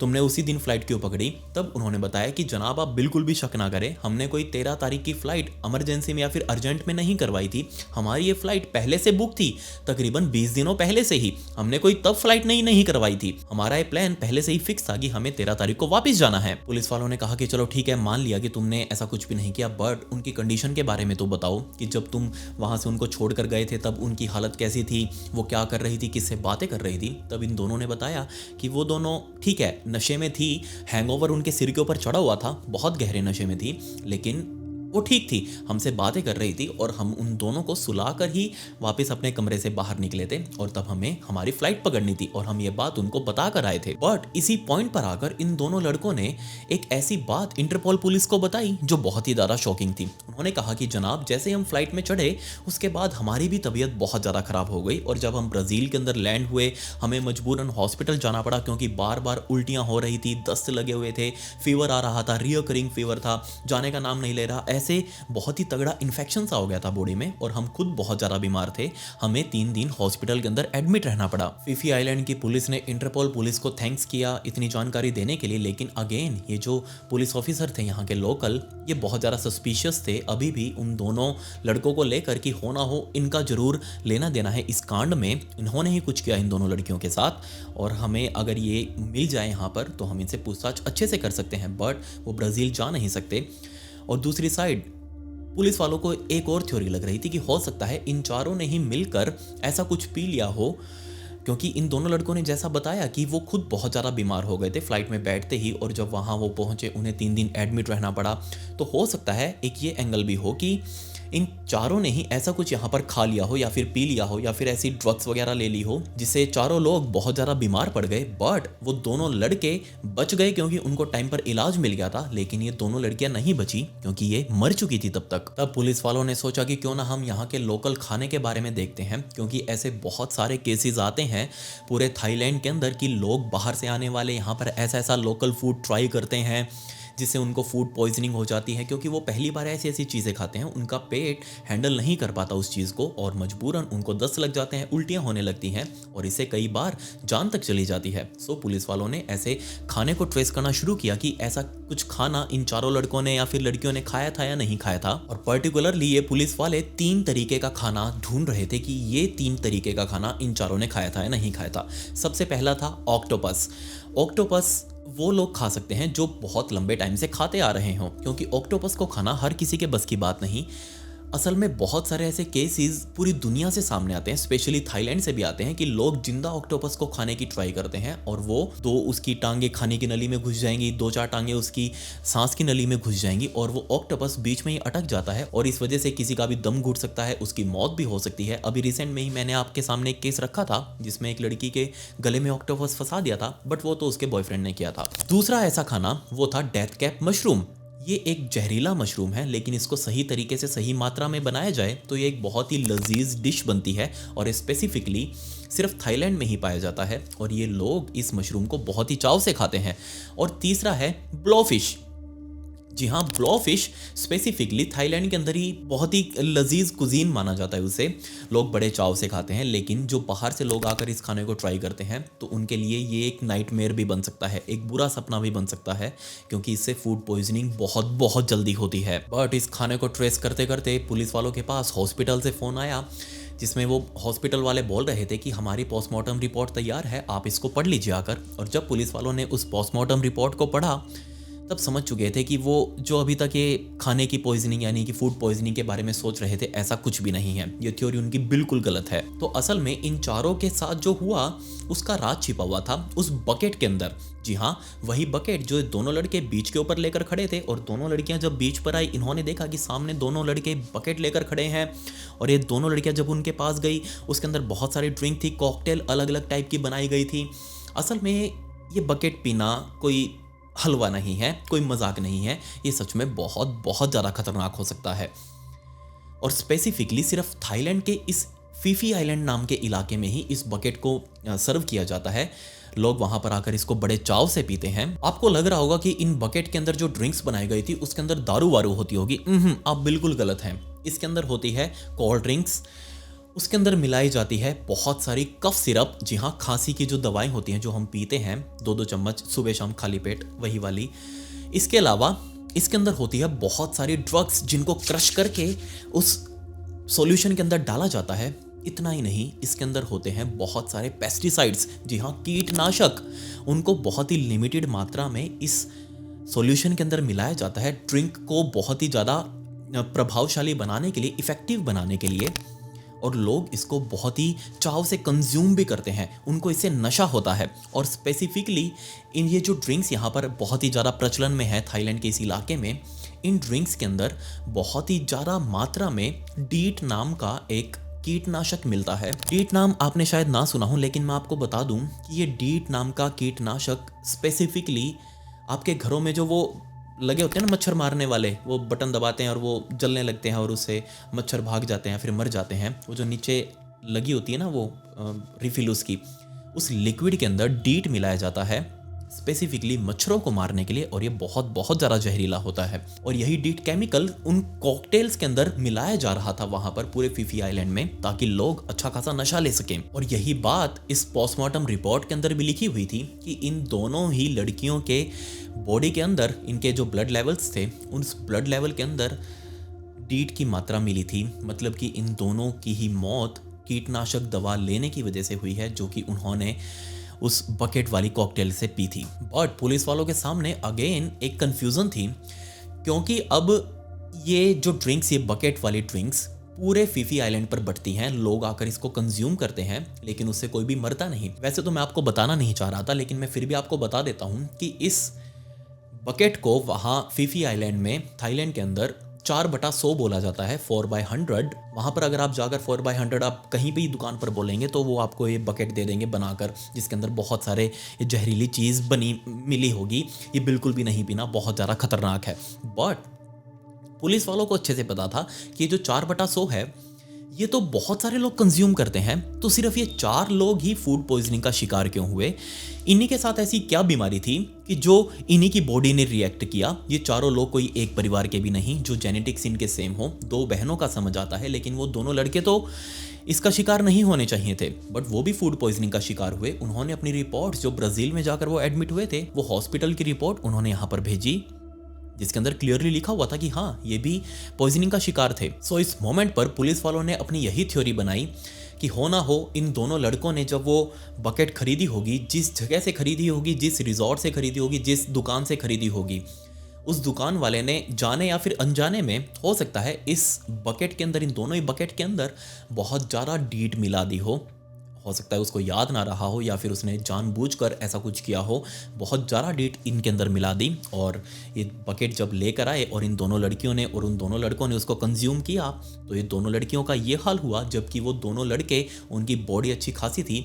S1: तुमने उसी दिन फ्लाइट क्यों पकड़ी? तब उन्होंने बताया कि जनाब आप बिल्कुल भी शक ना करें, हमने कोई 13 तारीख की फ़्लाइट इमरजेंसी में या फिर अर्जेंट में नहीं करवाई थी। हमारी ये फ़्लाइट पहले से बुक थी, तकरीबन 20 दिनों पहले से ही। हमने कोई तब फ्लाइट नहीं करवाई थी। हमारा ये प्लान पहले से ही फिक्स था कि हमें 13 तारीख को वापस जाना है। पुलिस वालों ने कहा कि चलो ठीक है, मान लिया कि तुमने ऐसा कुछ भी नहीं किया, बट उनकी कंडीशन के बारे में तो बताओ कि जब तुम वहाँ से उनको छोड़ कर गए थे तब उनकी हालत कैसी थी, वो क्या कर रही थी, किससे बातें कर रही थी। तब इन दोनों ने बताया कि वो दोनों ठीक है नशे में थी, हैंगओवर उनके सिर के ऊपर चढ़ा हुआ था, बहुत गहरे नशे में थी, लेकिन वो ठीक थी, हमसे बातें कर रही थी और हम उन दोनों को सुलाकर ही वापस अपने कमरे से बाहर निकले थे, और तब हमें हमारी फ्लाइट पकड़नी थी और हम ये बात उनको बता कर आए थे। बट इसी पॉइंट पर आकर इन दोनों लड़कों ने एक ऐसी बात इंटरपोल पुलिस को बताई जो बहुत ही ज़्यादा शॉकिंग थी। उन्होंने कहा कि जनाब जैसे हम फ्लाइट में चढ़े उसके बाद हमारी भी तबीयत बहुत ज़्यादा ख़राब हो गई, और जब हम ब्राज़ील के अंदर लैंड हुए हमें मजबूरन हॉस्पिटल जाना पड़ा क्योंकि बार बार उल्टियाँ हो रही थी, दस्त लगे हुए थे, फीवर आ रहा था, रिकरिंग फीवर था, जाने का नाम नहीं ले रहा, ऐसे बहुत ही तगड़ा इन्फेक्शन सा हो गया था बॉडी में, और हम खुद बहुत ज़्यादा बीमार थे। हमें 3 दिन हॉस्पिटल के अंदर एडमिट रहना पड़ा। फीफी आइलैंड की पुलिस ने इंटरपोल पुलिस को थैंक्स किया इतनी जानकारी देने के लिए, लेकिन अगेन ये जो पुलिस ऑफिसर थे यहाँ के लोकल, ये बहुत ज़्यादा सस्पिशियस थे अभी भी उन दोनों लड़कों को लेकर कि हो ना हो इनका जरूर लेना देना है इस कांड में, इन्होंने ही कुछ किया इन दोनों लड़कियों के साथ, और हमें अगर ये मिल जाए यहाँ पर तो हम इनसे पूछताछ अच्छे से कर सकते हैं, बट वो ब्राज़ील जा नहीं सकते। और दूसरी साइड पुलिस वालों को एक और थ्योरी लग रही थी कि हो सकता है इन चारों ने ही मिलकर ऐसा कुछ पी लिया हो, क्योंकि इन दोनों लड़कों ने जैसा बताया कि वो खुद बहुत ज़्यादा बीमार हो गए थे फ्लाइट में बैठते ही, और जब वहाँ वो पहुँचे उन्हें 3 दिन एडमिट रहना पड़ा। तो हो सकता है एक ये एंगल भी हो कि इन चारों ने ही ऐसा कुछ यहाँ पर खा लिया हो या फिर पी लिया हो या फिर ऐसी ड्रग्स वगैरह ले ली हो जिससे चारों लोग बहुत ज़्यादा बीमार पड़ गए, बट वो दोनों लड़के बच गए क्योंकि उनको टाइम पर इलाज मिल गया था, लेकिन ये दोनों लड़कियां नहीं बची क्योंकि ये मर चुकी थी तब तक। तब पुलिस वालों ने सोचा कि क्यों ना हम यहाँ के लोकल खाने के बारे में देखते हैं, क्योंकि ऐसे बहुत सारे केसेस आते हैं पूरे थाईलैंड के अंदर कि लोग बाहर से आने वाले यहाँ पर ऐसा ऐसा लोकल फूड ट्राई करते हैं जिससे उनको फूड पॉइजनिंग हो जाती है, क्योंकि वो पहली बार ऐसी ऐसी चीज़ें खाते हैं, उनका पेट हैंडल नहीं कर पाता उस चीज़ को और मजबूरन उनको दस्त लग जाते हैं, उल्टियाँ होने लगती हैं और इससे कई बार जान तक चली जाती है। सो पुलिस वालों ने ऐसे खाने को ट्रेस करना शुरू किया कि ऐसा कुछ खाना इन चारों लड़कों ने या फिर लड़कियों ने खाया था या नहीं खाया था। और पर्टिकुलरली ये पुलिस वाले 3 तरीके का खाना ढूंढ रहे थे कि ये 3 तरीके का खाना इन चारों ने खाया था या नहीं खाया था। सबसे पहला था ऑक्टोपस। ऑक्टोपस वो लोग खा सकते हैं जो बहुत लंबे टाइम से खाते आ रहे हों, क्योंकि ऑक्टोपस को खाना हर किसी के बस की बात नहीं। असल में बहुत सारे ऐसे केसेस पूरी दुनिया से सामने आते हैं, स्पेशली थाईलैंड से भी आते हैं कि लोग जिंदा ऑक्टोपस को खाने की ट्राई करते हैं और वो 2 उसकी टांगे खाने की नली में घुस जाएंगी, 2-4 टांगे उसकी सांस की नली में घुस जाएंगी और वो ऑक्टोपस बीच में ही अटक जाता है और इस वजह से किसी का भी दम घुट सकता है, उसकी मौत भी हो सकती है। अभी रिसेंट में ही मैंने आपके सामने एक केस रखा था जिसमें एक लड़की के गले में ऑक्टोपस फंसा दिया था, बट वो तो उसके बॉयफ्रेंड ने किया था। दूसरा ऐसा खाना वो था डेथ कैप मशरूम। ये एक जहरीला मशरूम है, लेकिन इसको सही तरीके से सही मात्रा में बनाया जाए तो ये एक बहुत ही लजीज डिश बनती है और स्पेसिफिकली सिर्फ थाईलैंड में ही पाया जाता है और ये लोग इस मशरूम को बहुत ही चाव से खाते हैं। और तीसरा है ब्लोफिश। जी हाँ, ब्लोफिश स्पेसिफिकली थाईलैंड के अंदर ही बहुत ही लजीज कुजीन माना जाता है, उसे लोग बड़े चाव से खाते हैं। लेकिन जो बाहर से लोग आकर इस खाने को ट्राई करते हैं तो उनके लिए ये एक नाइटमेयर भी बन सकता है, एक बुरा सपना भी बन सकता है, क्योंकि इससे फूड पॉइजनिंग बहुत बहुत जल्दी होती है। बट इस खाने को ट्रेस करते करते पुलिस वालों के पास हॉस्पिटल से फ़ोन आया जिसमें वो हॉस्पिटल वाले बोल रहे थे कि हमारी पोस्टमार्टम रिपोर्ट तैयार है, आप इसको पढ़ लीजिए आकर। और जब पुलिस वालों ने उस पोस्टमार्टम रिपोर्ट को पढ़ा तब समझ चुके थे कि वो जो अभी तक ये खाने की पॉइजनिंग यानी कि फूड पॉइजनिंग के बारे में सोच रहे थे ऐसा कुछ भी नहीं है, ये थ्योरी उनकी बिल्कुल गलत है। तो असल में इन चारों के साथ जो हुआ उसका राज छिपा हुआ था उस बकेट के अंदर। जी हाँ, वही बकेट जो दोनों लड़के बीच के ऊपर लेकर खड़े थे और दोनों लड़कियां जब बीच पर आई इन्होंने देखा कि सामने दोनों लड़के बकेट लेकर खड़े हैं और ये दोनों लड़कियां जब उनके पास गई उसके अंदर बहुत सारी ड्रिंक थी, कॉकटेल अलग अलग टाइप की बनाई गई थी। असल में ये बकेट पीना कोई हलवा नहीं है, कोई मजाक नहीं है, ये सच में बहुत बहुत ज़्यादा खतरनाक हो सकता है। और स्पेसिफिकली सिर्फ थाईलैंड के इस फीफी आइलैंड नाम के इलाके में ही इस बकेट को सर्व किया जाता है। लोग वहां पर आकर इसको बड़े चाव से पीते हैं। आपको लग रहा होगा कि इन बकेट के अंदर जो ड्रिंक्स बनाई गई थी उसके अंदर दारू वारू होती होगी। आप बिल्कुल गलत हैं। इसके अंदर होती है कोल्ड ड्रिंक्स, उसके अंदर मिलाई जाती है बहुत सारी कफ सिरप। जी हाँ, खांसी की जो दवाएं होती हैं जो हम पीते हैं 2-2 चम्मच सुबह शाम खाली पेट, वही वाली। इसके अलावा इसके अंदर होती है बहुत सारी ड्रग्स जिनको क्रश करके उस सॉल्यूशन के अंदर डाला जाता है। इतना ही नहीं, इसके अंदर होते हैं बहुत सारे पेस्टिसाइड्स, जी हाँ कीटनाशक। उनको बहुत ही लिमिटेड मात्रा में इस सॉल्यूशन के अंदर मिलाया जाता है ड्रिंक को बहुत ही ज़्यादा प्रभावशाली बनाने के लिए, इफ़ेक्टिव बनाने के लिए। और लोग इसको बहुत ही चाव से कंज्यूम भी करते हैं, उनको इससे नशा होता है। और स्पेसिफिकली इन ये जो ड्रिंक्स यहाँ पर बहुत ही ज़्यादा प्रचलन में है थाईलैंड के इस इलाके में, इन ड्रिंक्स के अंदर बहुत ही ज़्यादा मात्रा में डीट नाम का एक कीटनाशक मिलता है। डीट नाम आपने शायद ना सुना हो, लेकिन मैं आपको बता दूं कि ये डीट नाम का कीटनाशक स्पेसिफिकली आपके घरों में जो वो लगे होते हैं ना मच्छर मारने वाले, वो बटन दबाते हैं और वो जलने लगते हैं और उससे मच्छर भाग जाते हैं फिर मर जाते हैं, वो जो नीचे लगी होती है ना वो रिफिल उसकी, उस लिक्विड के अंदर डीट मिलाया जाता है स्पेसिफिकली मच्छरों को मारने के लिए। और ये बहुत बहुत ज़्यादा जहरीला होता है। और यही डीट केमिकल उन कॉकटेल्स के अंदर मिलाया जा रहा था वहां पर पूरे फीफी आइलैंड में, ताकि लोग अच्छा खासा नशा ले सकें। और यही बात इस पोस्टमार्टम रिपोर्ट के अंदर भी लिखी हुई थी कि इन दोनों ही लड़कियों के बॉडी के अंदर इनके जो ब्लड लेवल्स थे, उस ब्लड लेवल के अंदर डीट की मात्रा मिली थी। मतलब कि इन दोनों की ही मौत कीटनाशक दवा लेने की वजह से हुई है, जो कि उन्होंने उस बकेट वाली कॉकटेल से पी थी। बट पुलिस वालों के सामने अगेन एक कंफ्यूजन थी, क्योंकि अब ये जो ड्रिंक्स, ये बकेट वाली ड्रिंक्स पूरे फीफी आइलैंड पर बटती हैं, लोग आकर इसको कंज्यूम करते हैं, लेकिन उससे कोई भी मरता नहीं। वैसे तो मैं आपको बताना नहीं चाह रहा था, लेकिन मैं फिर भी आपको बता देता हूं कि इस बकेट को वहां फीफी आइलैंड में थाईलैंड के अंदर 4/100 बोला जाता है, 4/100। वहाँ पर अगर आप जाकर 4/100 आप कहीं भी दुकान पर बोलेंगे तो वो आपको ये बकेट दे देंगे बनाकर, जिसके अंदर बहुत सारे ये जहरीली चीज़ बनी मिली होगी। ये बिल्कुल भी नहीं पीना, बहुत ज़्यादा खतरनाक है। बट पुलिस वालों को अच्छे से पता था कि जो 4/100 है ये तो बहुत सारे लोग कंज्यूम करते हैं, तो सिर्फ ये 4 लोग ही फूड पॉइजनिंग का शिकार क्यों हुए? इन्हीं के साथ ऐसी क्या बीमारी थी कि जो इन्हीं की बॉडी ने रिएक्ट किया? ये चारों लोग कोई एक परिवार के भी नहीं जो जेनेटिक्स इनके सेम हो। 2 बहनों का समझ आता है, लेकिन वो दोनों लड़के तो इसका शिकार नहीं होने चाहिए थे, बट वो भी फूड पॉइजनिंग का शिकार हुए। उन्होंने अपनी रिपोर्ट जो ब्राजील में जाकर वो एडमिट हुए थे, वो हॉस्पिटल की रिपोर्ट उन्होंने यहाँ पर भेजी, जिसके अंदर क्लियरली लिखा हुआ था कि हाँ ये भी पॉइजनिंग का शिकार थे। सो इस मोमेंट पर पुलिस वालों ने अपनी यही थ्योरी बनाई कि हो ना हो इन दोनों लड़कों ने जब वो बकेट खरीदी होगी, जिस जगह से खरीदी होगी, जिस रिजॉर्ट से खरीदी होगी, जिस दुकान से खरीदी होगी, उस दुकान वाले ने जाने या फिर अनजाने में, हो सकता है इस बकेट के अंदर, इन दोनों ही बकेट के अंदर बहुत ज़्यादा डीट मिला दी हो सकता है उसको याद ना रहा हो या फिर उसने जानबूझकर ऐसा कुछ किया हो। बहुत ज़्यादा डीट इनके अंदर मिला दी और ये बकेट जब लेकर आए और इन दोनों लड़कियों ने और उन दोनों लड़कों ने उसको कंज्यूम किया, तो ये दोनों लड़कियों का ये हाल हुआ, जबकि वो दोनों लड़के, उनकी बॉडी अच्छी खासी थी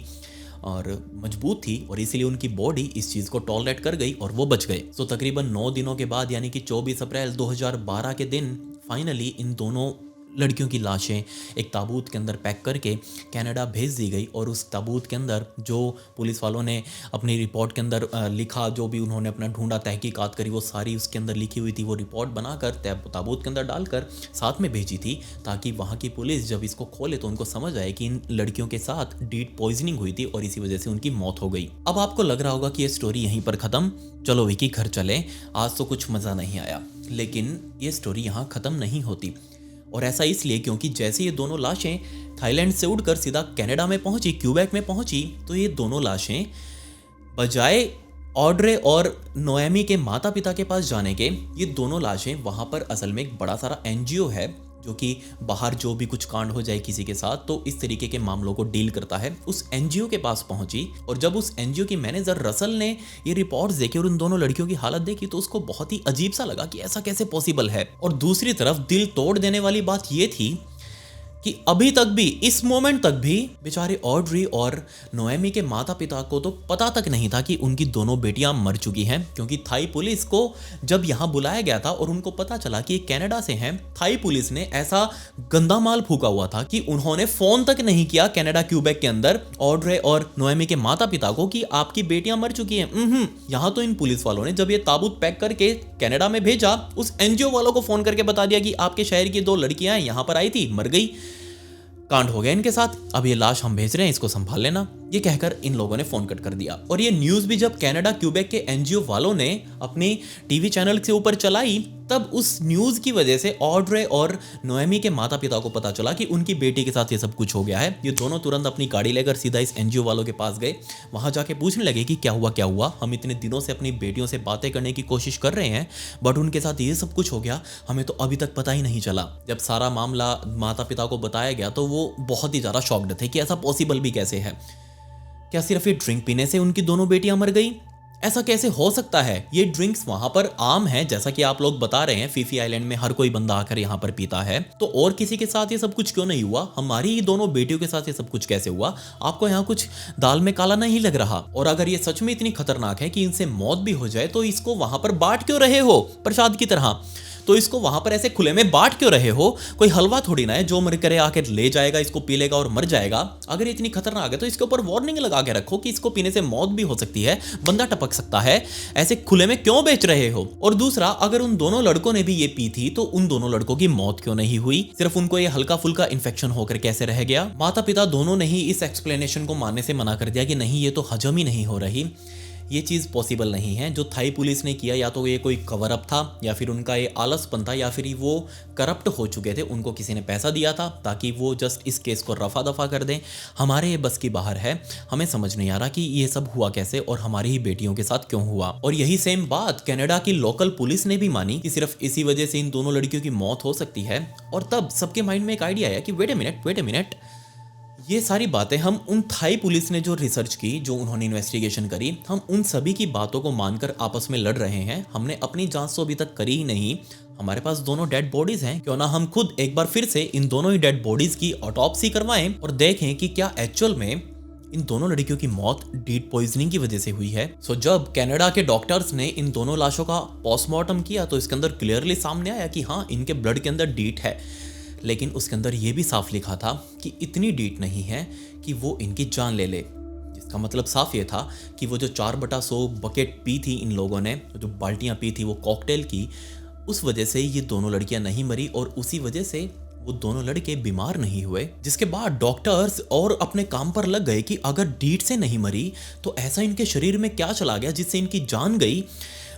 S1: और मजबूत थी और इसीलिए उनकी बॉडी इस चीज़ को टॉलरेट कर गई और वो बच गए। तो तकरीबन 9 दिनों के बाद, यानी कि 24 अप्रैल 2012 के दिन फाइनली इन दोनों लड़कियों की लाशें एक ताबूत के अंदर पैक करके कनाडा भेज दी गई। और उस ताबूत के अंदर जो पुलिस वालों ने अपनी रिपोर्ट के अंदर लिखा, जो भी उन्होंने अपना ढूंढा, तहकीकात करी, वो सारी उसके अंदर लिखी हुई थी। वो रिपोर्ट बनाकर ताबूत के अंदर डालकर साथ में भेजी थी, ताकि वहाँ की पुलिस जब इसको खोले तो उनको समझ आए कि इन लड़कियों के साथ डीट पॉइजनिंग हुई थी और इसी वजह से उनकी मौत हो गई। अब आपको लग रहा होगा कि ये स्टोरी यहीं पर ख़त्म, चलो विकी घर चले, आज तो कुछ मज़ा नहीं आया। लेकिन ये स्टोरी यहाँ ख़त्म नहीं होती, और ऐसा इसलिए क्योंकि जैसे ये दोनों लाशें थाईलैंड से उड़कर सीधा कनाडा में पहुंची, क्यूबेक में पहुंची, तो ये दोनों लाशें बजाय ऑड्रे और नोएमी के माता पिता के पास जाने के, ये दोनों लाशें वहां पर असल में एक बड़ा सारा एनजीओ है जो कि बाहर जो भी कुछ कांड हो जाए किसी के साथ, तो इस तरीके के मामलों को डील करता है, उस एनजीओ के पास पहुंची। और जब उस एनजीओ की मैनेजर रसल ने ये रिपोर्ट्स देखी और उन दोनों लड़कियों की हालत देखी, तो उसको बहुत ही अजीब सा लगा कि ऐसा कैसे पॉसिबल है। और दूसरी तरफ दिल तोड़ देने वाली बात ये थी कि अभी तक भी, इस मोमेंट तक भी बेचारे ऑड्री और नोएमी के माता पिता को तो पता तक नहीं था कि उनकी दोनों बेटियां मर चुकी हैं, क्योंकि थाई पुलिस को जब यहां बुलाया गया था और उनको पता चला कि ये कनाडा से हैं, थाई पुलिस ने ऐसा गंदा माल फूका हुआ था कि उन्होंने फोन तक नहीं किया कनाडा क्यूबेक के अंदर ऑड्रे और नोएमी के माता पिता को कि आपकी बेटियां मर चुकी हैं। यहां तो इन पुलिस वालों ने जब ये ताबूत पैक करके कनाडा में भेजा, उस एनजीओ वालों को फोन करके बता दिया कि आपके शहर की 2 लड़कियां यहां पर आई थी, मर गई, कांड हो गया इनके साथ, अब ये लाश हम भेज रहे हैं, इसको संभाल लेना, ये कहकर इन लोगों ने फोन कट कर दिया। और ये न्यूज भी जब कनाडा क्यूबेक के एनजीओ वालों ने अपनी टीवी चैनल के ऊपर चलाई, तब उस न्यूज की वजह से ऑड्रे और नोएमी के माता पिता को पता चला कि उनकी बेटी के साथ ये सब कुछ हो गया है। ये दोनों तुरंत अपनी गाड़ी लेकर सीधा इस एनजीओ वालों के पास गए, वहां जाके पूछने लगे कि क्या हुआ, हम इतने दिनों से अपनी बेटियों से बातें करने की कोशिश कर रहे हैं, बट उनके साथ ये सब कुछ हो गया, हमें तो अभी तक पता ही नहीं चला। जब सारा मामला माता पिता को बताया गया तो वो बहुत ही ज्यादा शॉक्ड थे कि ऐसा पॉसिबल भी कैसे है, क्या सिर्फ ये ड्रिंक पीने से उनकी दोनों बेटियां मर गई? ऐसा कैसे हो सकता है? ये ड्रिंक्स वहां पर आम है, जैसा कि आप लोग बता रहे हैं, फीफी आइलैंड में हर कोई बंदा आकर यहाँ पर पीता है, तो और किसी के साथ ये सब कुछ क्यों नहीं हुआ? हमारी ही दोनों बेटियों के साथ ये सब कुछ कैसे हुआ? आपको यहाँ कुछ दाल में काला नहीं लग रहा? और अगर ये सच में इतनी खतरनाक है कि इनसे मौत भी हो जाए, तो इसको वहां पर बांट क्यों रहे हो प्रसाद की तरह? तो इसको वहां पर ऐसे खुले में बांट क्यों रहे हो? कोई हलवा थोड़ी ना है जो मर करे आकर ले जाएगा, इसको पी लेगा और मर जाएगा। अगर ये इतनी खतरनाक है तो इसके ऊपर वार्निंग लगा के रखो कि इसको पीने से मौत भी हो सकती है, बंदा टपक सकता है, ऐसे खुले में क्यों बेच रहे हो? और दूसरा, अगर उन दोनों लड़कों ने भी ये पी थी तो उन दोनों लड़कों की मौत क्यों नहीं हुई? सिर्फ उनको ये हल्का फुल्का इन्फेक्शन होकर कैसे रह गया? माता पिता दोनों ने ही इस एक्सप्लेनेशन को मानने से मना कर दिया कि नहीं, ये तो हजम ही नहीं हो रही, ये चीज़ पॉसिबल नहीं है। जो थाई पुलिस ने किया, या तो ये कोई कवर अप था, या फिर उनका ये आलसपन था, या फिर वो करप्ट हो चुके थे, उनको किसी ने पैसा दिया था ताकि वो जस्ट इस केस को रफा दफा कर दें। हमारे ये बस की बाहर है, हमें समझ नहीं आ रहा कि ये सब हुआ कैसे और हमारी ही बेटियों के साथ क्यों हुआ। और यही सेम बात कनाडा की लोकल पुलिस ने भी मानी कि सिर्फ इसी वजह से इन दोनों लड़कियों की मौत हो सकती है। और तब सबके माइंड में एक आइडिया आया कि वेट ए मिनट, ये सारी बातें हम उन थाई पुलिस ने जो रिसर्च की, जो उन्होंने इन्वेस्टिगेशन करी, हम उन सभी की बातों को मानकर आपस में लड़ रहे हैं। हमने अपनी जांच तो अभी तक करी ही नहीं, हमारे पास दोनों डेड बॉडीज हैं, क्यों ना हम खुद एक बार फिर से इन दोनों ही डेड बॉडीज की ऑटोप्सी करवाएं और देखें कि क्या एक्चुअल में इन दोनों लड़कियों की मौत डीट पॉइजनिंग की वजह से हुई है। सो जब कनाडा के डॉक्टर्स ने इन दोनों लाशों का पोस्टमार्टम किया तो इसके अंदर क्लियरली सामने आया कि हाँ, इनके ब्लड के अंदर डीट है, लेकिन उसके अंदर यह भी साफ लिखा था कि इतनी डीट नहीं है कि वो इनकी जान ले ले। जिसका मतलब साफ ये था कि वो जो 4/100 बकेट पी थी इन लोगों ने, जो बाल्टियां पी थी वो कॉकटेल की, उस वजह से ये दोनों लड़कियां नहीं मरी और उसी वजह से वो दोनों लड़के बीमार नहीं हुए। जिसके बाद डॉक्टर्स और अपने काम पर लग गए कि अगर डीट से नहीं मरी तो ऐसा इनके शरीर में क्या चला गया जिससे इनकी जान गई।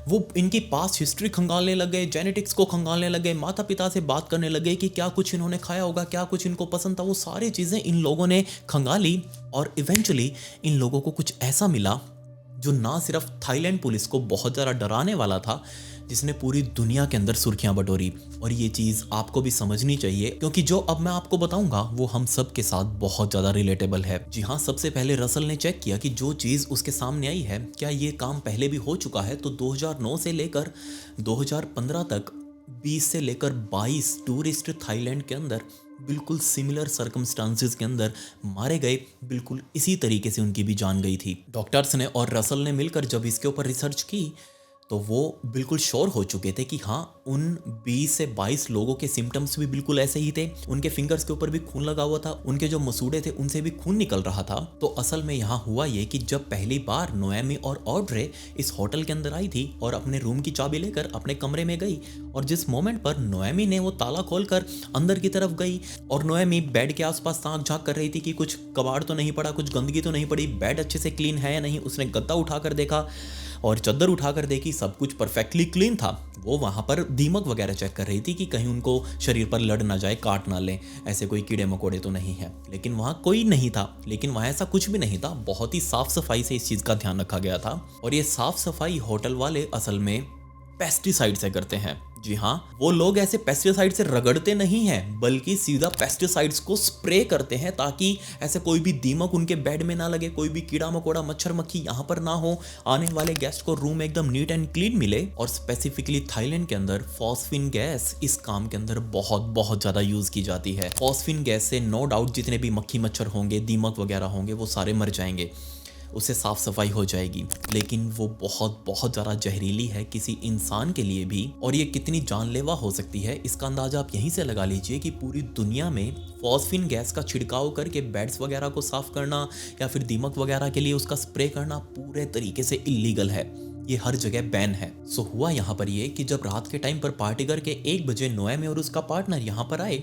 S1: वो इनकी पास्ट हिस्ट्री खंगालने लग गए, जेनेटिक्स को खंगालने लग गए, माता पिता से बात करने लग गए कि क्या कुछ इन्होंने खाया होगा, क्या कुछ इनको पसंद था। वो सारी चीज़ें इन लोगों ने खंगाली और इवेंचुअली इन लोगों को कुछ ऐसा मिला जो ना सिर्फ थाईलैंड पुलिस को बहुत ज़्यादा डराने वाला था, जिसने पूरी दुनिया के अंदर सुर्खियां बटोरी। और ये चीज़ आपको भी समझनी चाहिए, क्योंकि जो अब मैं आपको बताऊंगा वो हम सब के साथ बहुत ज़्यादा रिलेटेबल है। जी हाँ, सबसे पहले रसल ने चेक किया कि जो चीज़ उसके सामने आई है, क्या ये काम पहले भी हो चुका है। तो 2009 से लेकर 2015 तक 20 से लेकर 22 टूरिस्ट थाईलैंड के अंदर बिल्कुल सिमिलर सर्कमस्टांसेस के अंदर मारे गए, बिल्कुल इसी तरीके से उनकी भी जान गई थी। डॉक्टर्स ने और रसल ने मिलकर जब इसके ऊपर रिसर्च की तो वो बिल्कुल श्योर हो चुके थे कि हाँ, उन 20 से 22 लोगों के सिम्टम्स भी बिल्कुल ऐसे ही थे। उनके फिंगर्स के ऊपर भी खून लगा हुआ था, उनके जो मसूड़े थे उनसे भी खून निकल रहा था। तो असल में यहाँ हुआ ये कि जब पहली बार नोएमी और ऑड्रे इस होटल के अंदर आई थी और अपने रूम की चाबी लेकर अपने कमरे में गई, और जिस मोमेंट पर नोएमी ने वो ताला खोलकर अंदर की तरफ गई और नोएमी बेड के आसपास ताक झांक कर रही थी कि कुछ कबाड़ तो नहीं पड़ा, कुछ गंदगी तो नहीं पड़ी, बेड अच्छे से क्लीन है या नहीं। उसने गद्दा उठाकर देखा और चद्दर उठाकर देखी, सब कुछ परफेक्टली क्लीन था। वो वहाँ पर दीमक वगैरह चेक कर रही थी कि कहीं उनको शरीर पर लड़ ना जाए, काट ना लें, ऐसे कोई कीड़े मकोड़े तो नहीं है। लेकिन वहाँ कोई नहीं था, लेकिन वहाँ ऐसा कुछ भी नहीं था। बहुत ही साफ सफाई से इस चीज़ का ध्यान रखा गया था। और ये साफ सफाई होटल वाले असल में पेस्टिसाइड से करते हैं, जी हाँ, वो लोग ऐसे पेस्टिसाइड से रगड़ते नहीं हैं, बल्कि सीधा पेस्टिसाइड्स को स्प्रे करते हैं ताकि ऐसे कोई भी दीमक उनके बेड में ना लगे, कोई भी कीड़ा मकोड़ा मच्छर मक्खी यहाँ पर ना हो, आने वाले गेस्ट को रूम एकदम नीट एंड क्लीन मिले। और स्पेसिफिकली थाईलैंड के अंदर फॉस्फिन गैस इस काम के अंदर बहुत बहुत ज़्यादा यूज़ की जाती है। फॉस्फिन गैस से नो डाउट जितने भी मक्खी मच्छर होंगे, दीमक वगैरह होंगे, वो सारे मर जाएंगे, उससे साफ सफाई हो जाएगी। लेकिन वो बहुत बहुत ज़्यादा जहरीली है किसी इंसान के लिए भी, और ये कितनी जानलेवा हो सकती है इसका अंदाजा आप यहीं से लगा लीजिए कि पूरी दुनिया में फॉस्फिन गैस का छिड़काव करके बेड्स वगैरह को साफ करना या फिर दीमक वगैरह के लिए उसका स्प्रे करना पूरे तरीके से इलीगल है। ये हर जगह बैन है। सो हुआ यहाँ पर ये कि जब रात के टाइम पर पार्टी करके 1 बजे नोएमी और उसका पार्टनर यहाँ पर आए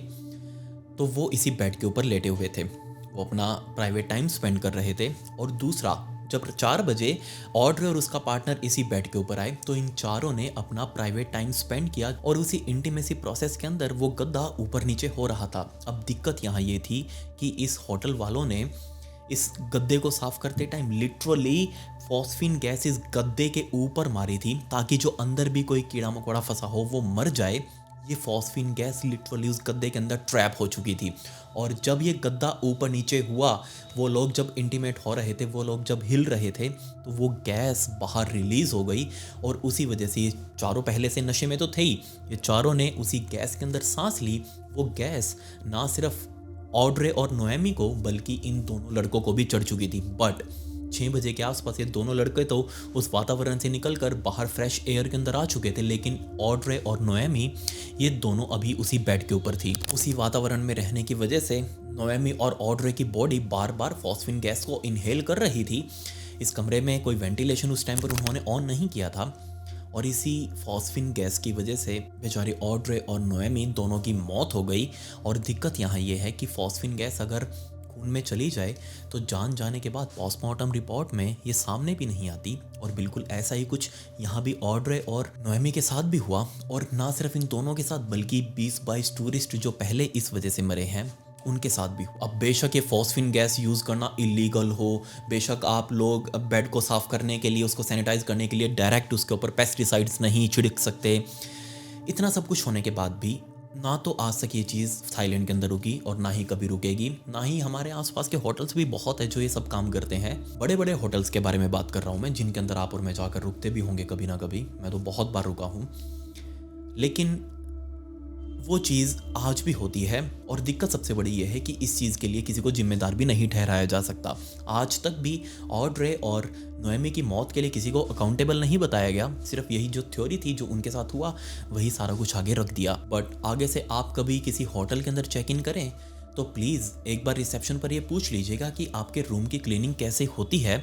S1: तो वो इसी बेड के ऊपर लेटे हुए थे। वो अपना प्राइवेट टाइम स्पेंड कर रहे थे। और दूसरा, जब 4 बजे ऑड्रे और उसका पार्टनर इसी बेड के ऊपर आए तो इन चारों ने अपना प्राइवेट टाइम स्पेंड किया और उसी इंटीमेसी प्रोसेस के अंदर वो गद्दा ऊपर नीचे हो रहा था। अब दिक्कत यहाँ ये थी कि इस होटल वालों ने इस गद्दे को साफ करते टाइम लिटरली फॉस्फिन गैस इस गद्दे के ऊपर मारी थी ताकि जो अंदर भी कोई कीड़ा मकोड़ा फंसा हो वो मर जाए। ये फॉस्फिन गैस लिटरली उस गद्दे के अंदर ट्रैप हो चुकी थी। और जब ये गद्दा ऊपर नीचे हुआ, वो लोग जब इंटीमेट हो रहे थे, वो लोग जब हिल रहे थे, तो वो गैस बाहर रिलीज़ हो गई। और उसी वजह से ये चारों पहले से नशे में तो थे ही, ये चारों ने उसी गैस के अंदर सांस ली। वो गैस ना सिर्फ ऑड्रे और नोएमी को बल्कि इन दोनों लड़कों को भी चढ़ चुकी थी। बट 6 बजे के आसपास ये दोनों लड़के तो उस वातावरण से निकलकर बाहर फ्रेश एयर के अंदर आ चुके थे, लेकिन ऑड्रे और नोएमी ये दोनों अभी उसी बेड के ऊपर थी। उसी वातावरण में रहने की वजह से नोएमी और ऑड्रे की बॉडी बार बार फॉस्फिन गैस को इनहेल कर रही थी। इस कमरे में कोई वेंटिलेशन उस टाइम पर उन्होंने ऑन नहीं किया था और इसी फॉस्फिन गैस की वजह से बेचारे ऑड्रे और नोएमी दोनों की मौत हो गई। और दिक्कत यहाँ ये है कि फॉस्फिन गैस अगर खून में चली जाए तो जान जाने के बाद पोस्टमार्टम रिपोर्ट में ये सामने भी नहीं आती। और बिल्कुल ऐसा ही कुछ यहाँ भी ऑड्रे और नोएमी के साथ भी हुआ। और ना सिर्फ इन दोनों के साथ बल्कि 20-22 टूरिस्ट जो पहले इस वजह से मरे हैं उनके साथ भी। अब बेशक ये फॉस्फिन गैस यूज़ करना इलीगल हो, बेशक आप लोग बेड को साफ़ करने के लिए, उसको सैनिटाइज करने के लिए डायरेक्ट उसके ऊपर पेस्टिसाइड्स नहीं छिड़क सकते, इतना सब कुछ होने के बाद भी ना तो आज तक ये चीज़ थाईलैंड के अंदर रुकी और ना ही कभी रुकेगी। ना ही हमारे आसपास के होटल्स भी बहुत है जो ये सब काम करते हैं। बड़े बड़े होटल्स के बारे में बात कर रहा हूँ मैं, जिनके अंदर आप और मैं जाकर रुकते भी होंगे कभी ना कभी। मैं तो बहुत बार रुका हूँ, लेकिन वो चीज़ आज भी होती है। और दिक्कत सबसे बड़ी ये है कि इस चीज़ के लिए किसी को जिम्मेदार भी नहीं ठहराया जा सकता। आज तक भी ऑड्रे और नोएमी की मौत के लिए किसी को अकाउंटेबल नहीं बताया गया। सिर्फ यही जो थ्योरी थी जो उनके साथ हुआ वही सारा कुछ आगे रख दिया। बट आगे से आप कभी किसी होटल के अंदर चेक इन करें तो प्लीज़ एक बार रिसेप्शन पर ये पूछ लीजिएगा कि आपके रूम की क्लीनिंग कैसे होती है,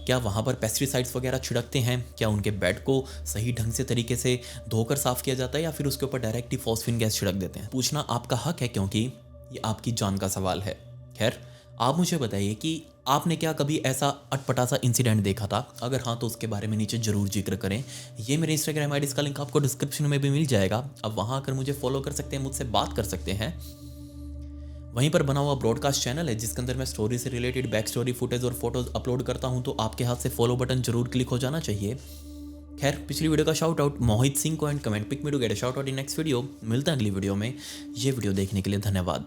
S1: क्या वहाँ पर पेस्टिसाइड्स वगैरह छिड़कते हैं, क्या उनके बेड को सही ढंग से तरीके से धोकर साफ़ किया जाता है या फिर उसके ऊपर डायरेक्ट ही फॉस्फिन गैस छिड़क देते हैं। पूछना आपका हक है क्योंकि ये आपकी जान का सवाल है। खैर, आप मुझे बताइए कि आपने क्या कभी ऐसा अटपटा सा इंसिडेंट देखा था? अगर हाँ तो उसके बारे में नीचे ज़रूर जिक्र करें। ये मेरे इंस्टाग्राम आईडी का लिंक आपको डिस्क्रिप्शन में भी मिल जाएगा। अब वहाँ आकर मुझे फॉलो कर सकते हैं, मुझसे बात कर सकते हैं। वहीं पर बना हुआ ब्रॉडकास्ट चैनल है जिसके अंदर मैं स्टोरी से रिलेटेड बैक स्टोरी फुटेज और फोटोज अपलोड करता हूं, तो आपके हाथ से फॉलो बटन जरूर क्लिक हो जाना चाहिए। खैर, पिछली वीडियो का शाउट आउट मोहित सिंह को and comment pick me to get a shout out in next video. मिलते हैं अगली वीडियो में। ये वीडियो देखने के लिए धन्यवाद।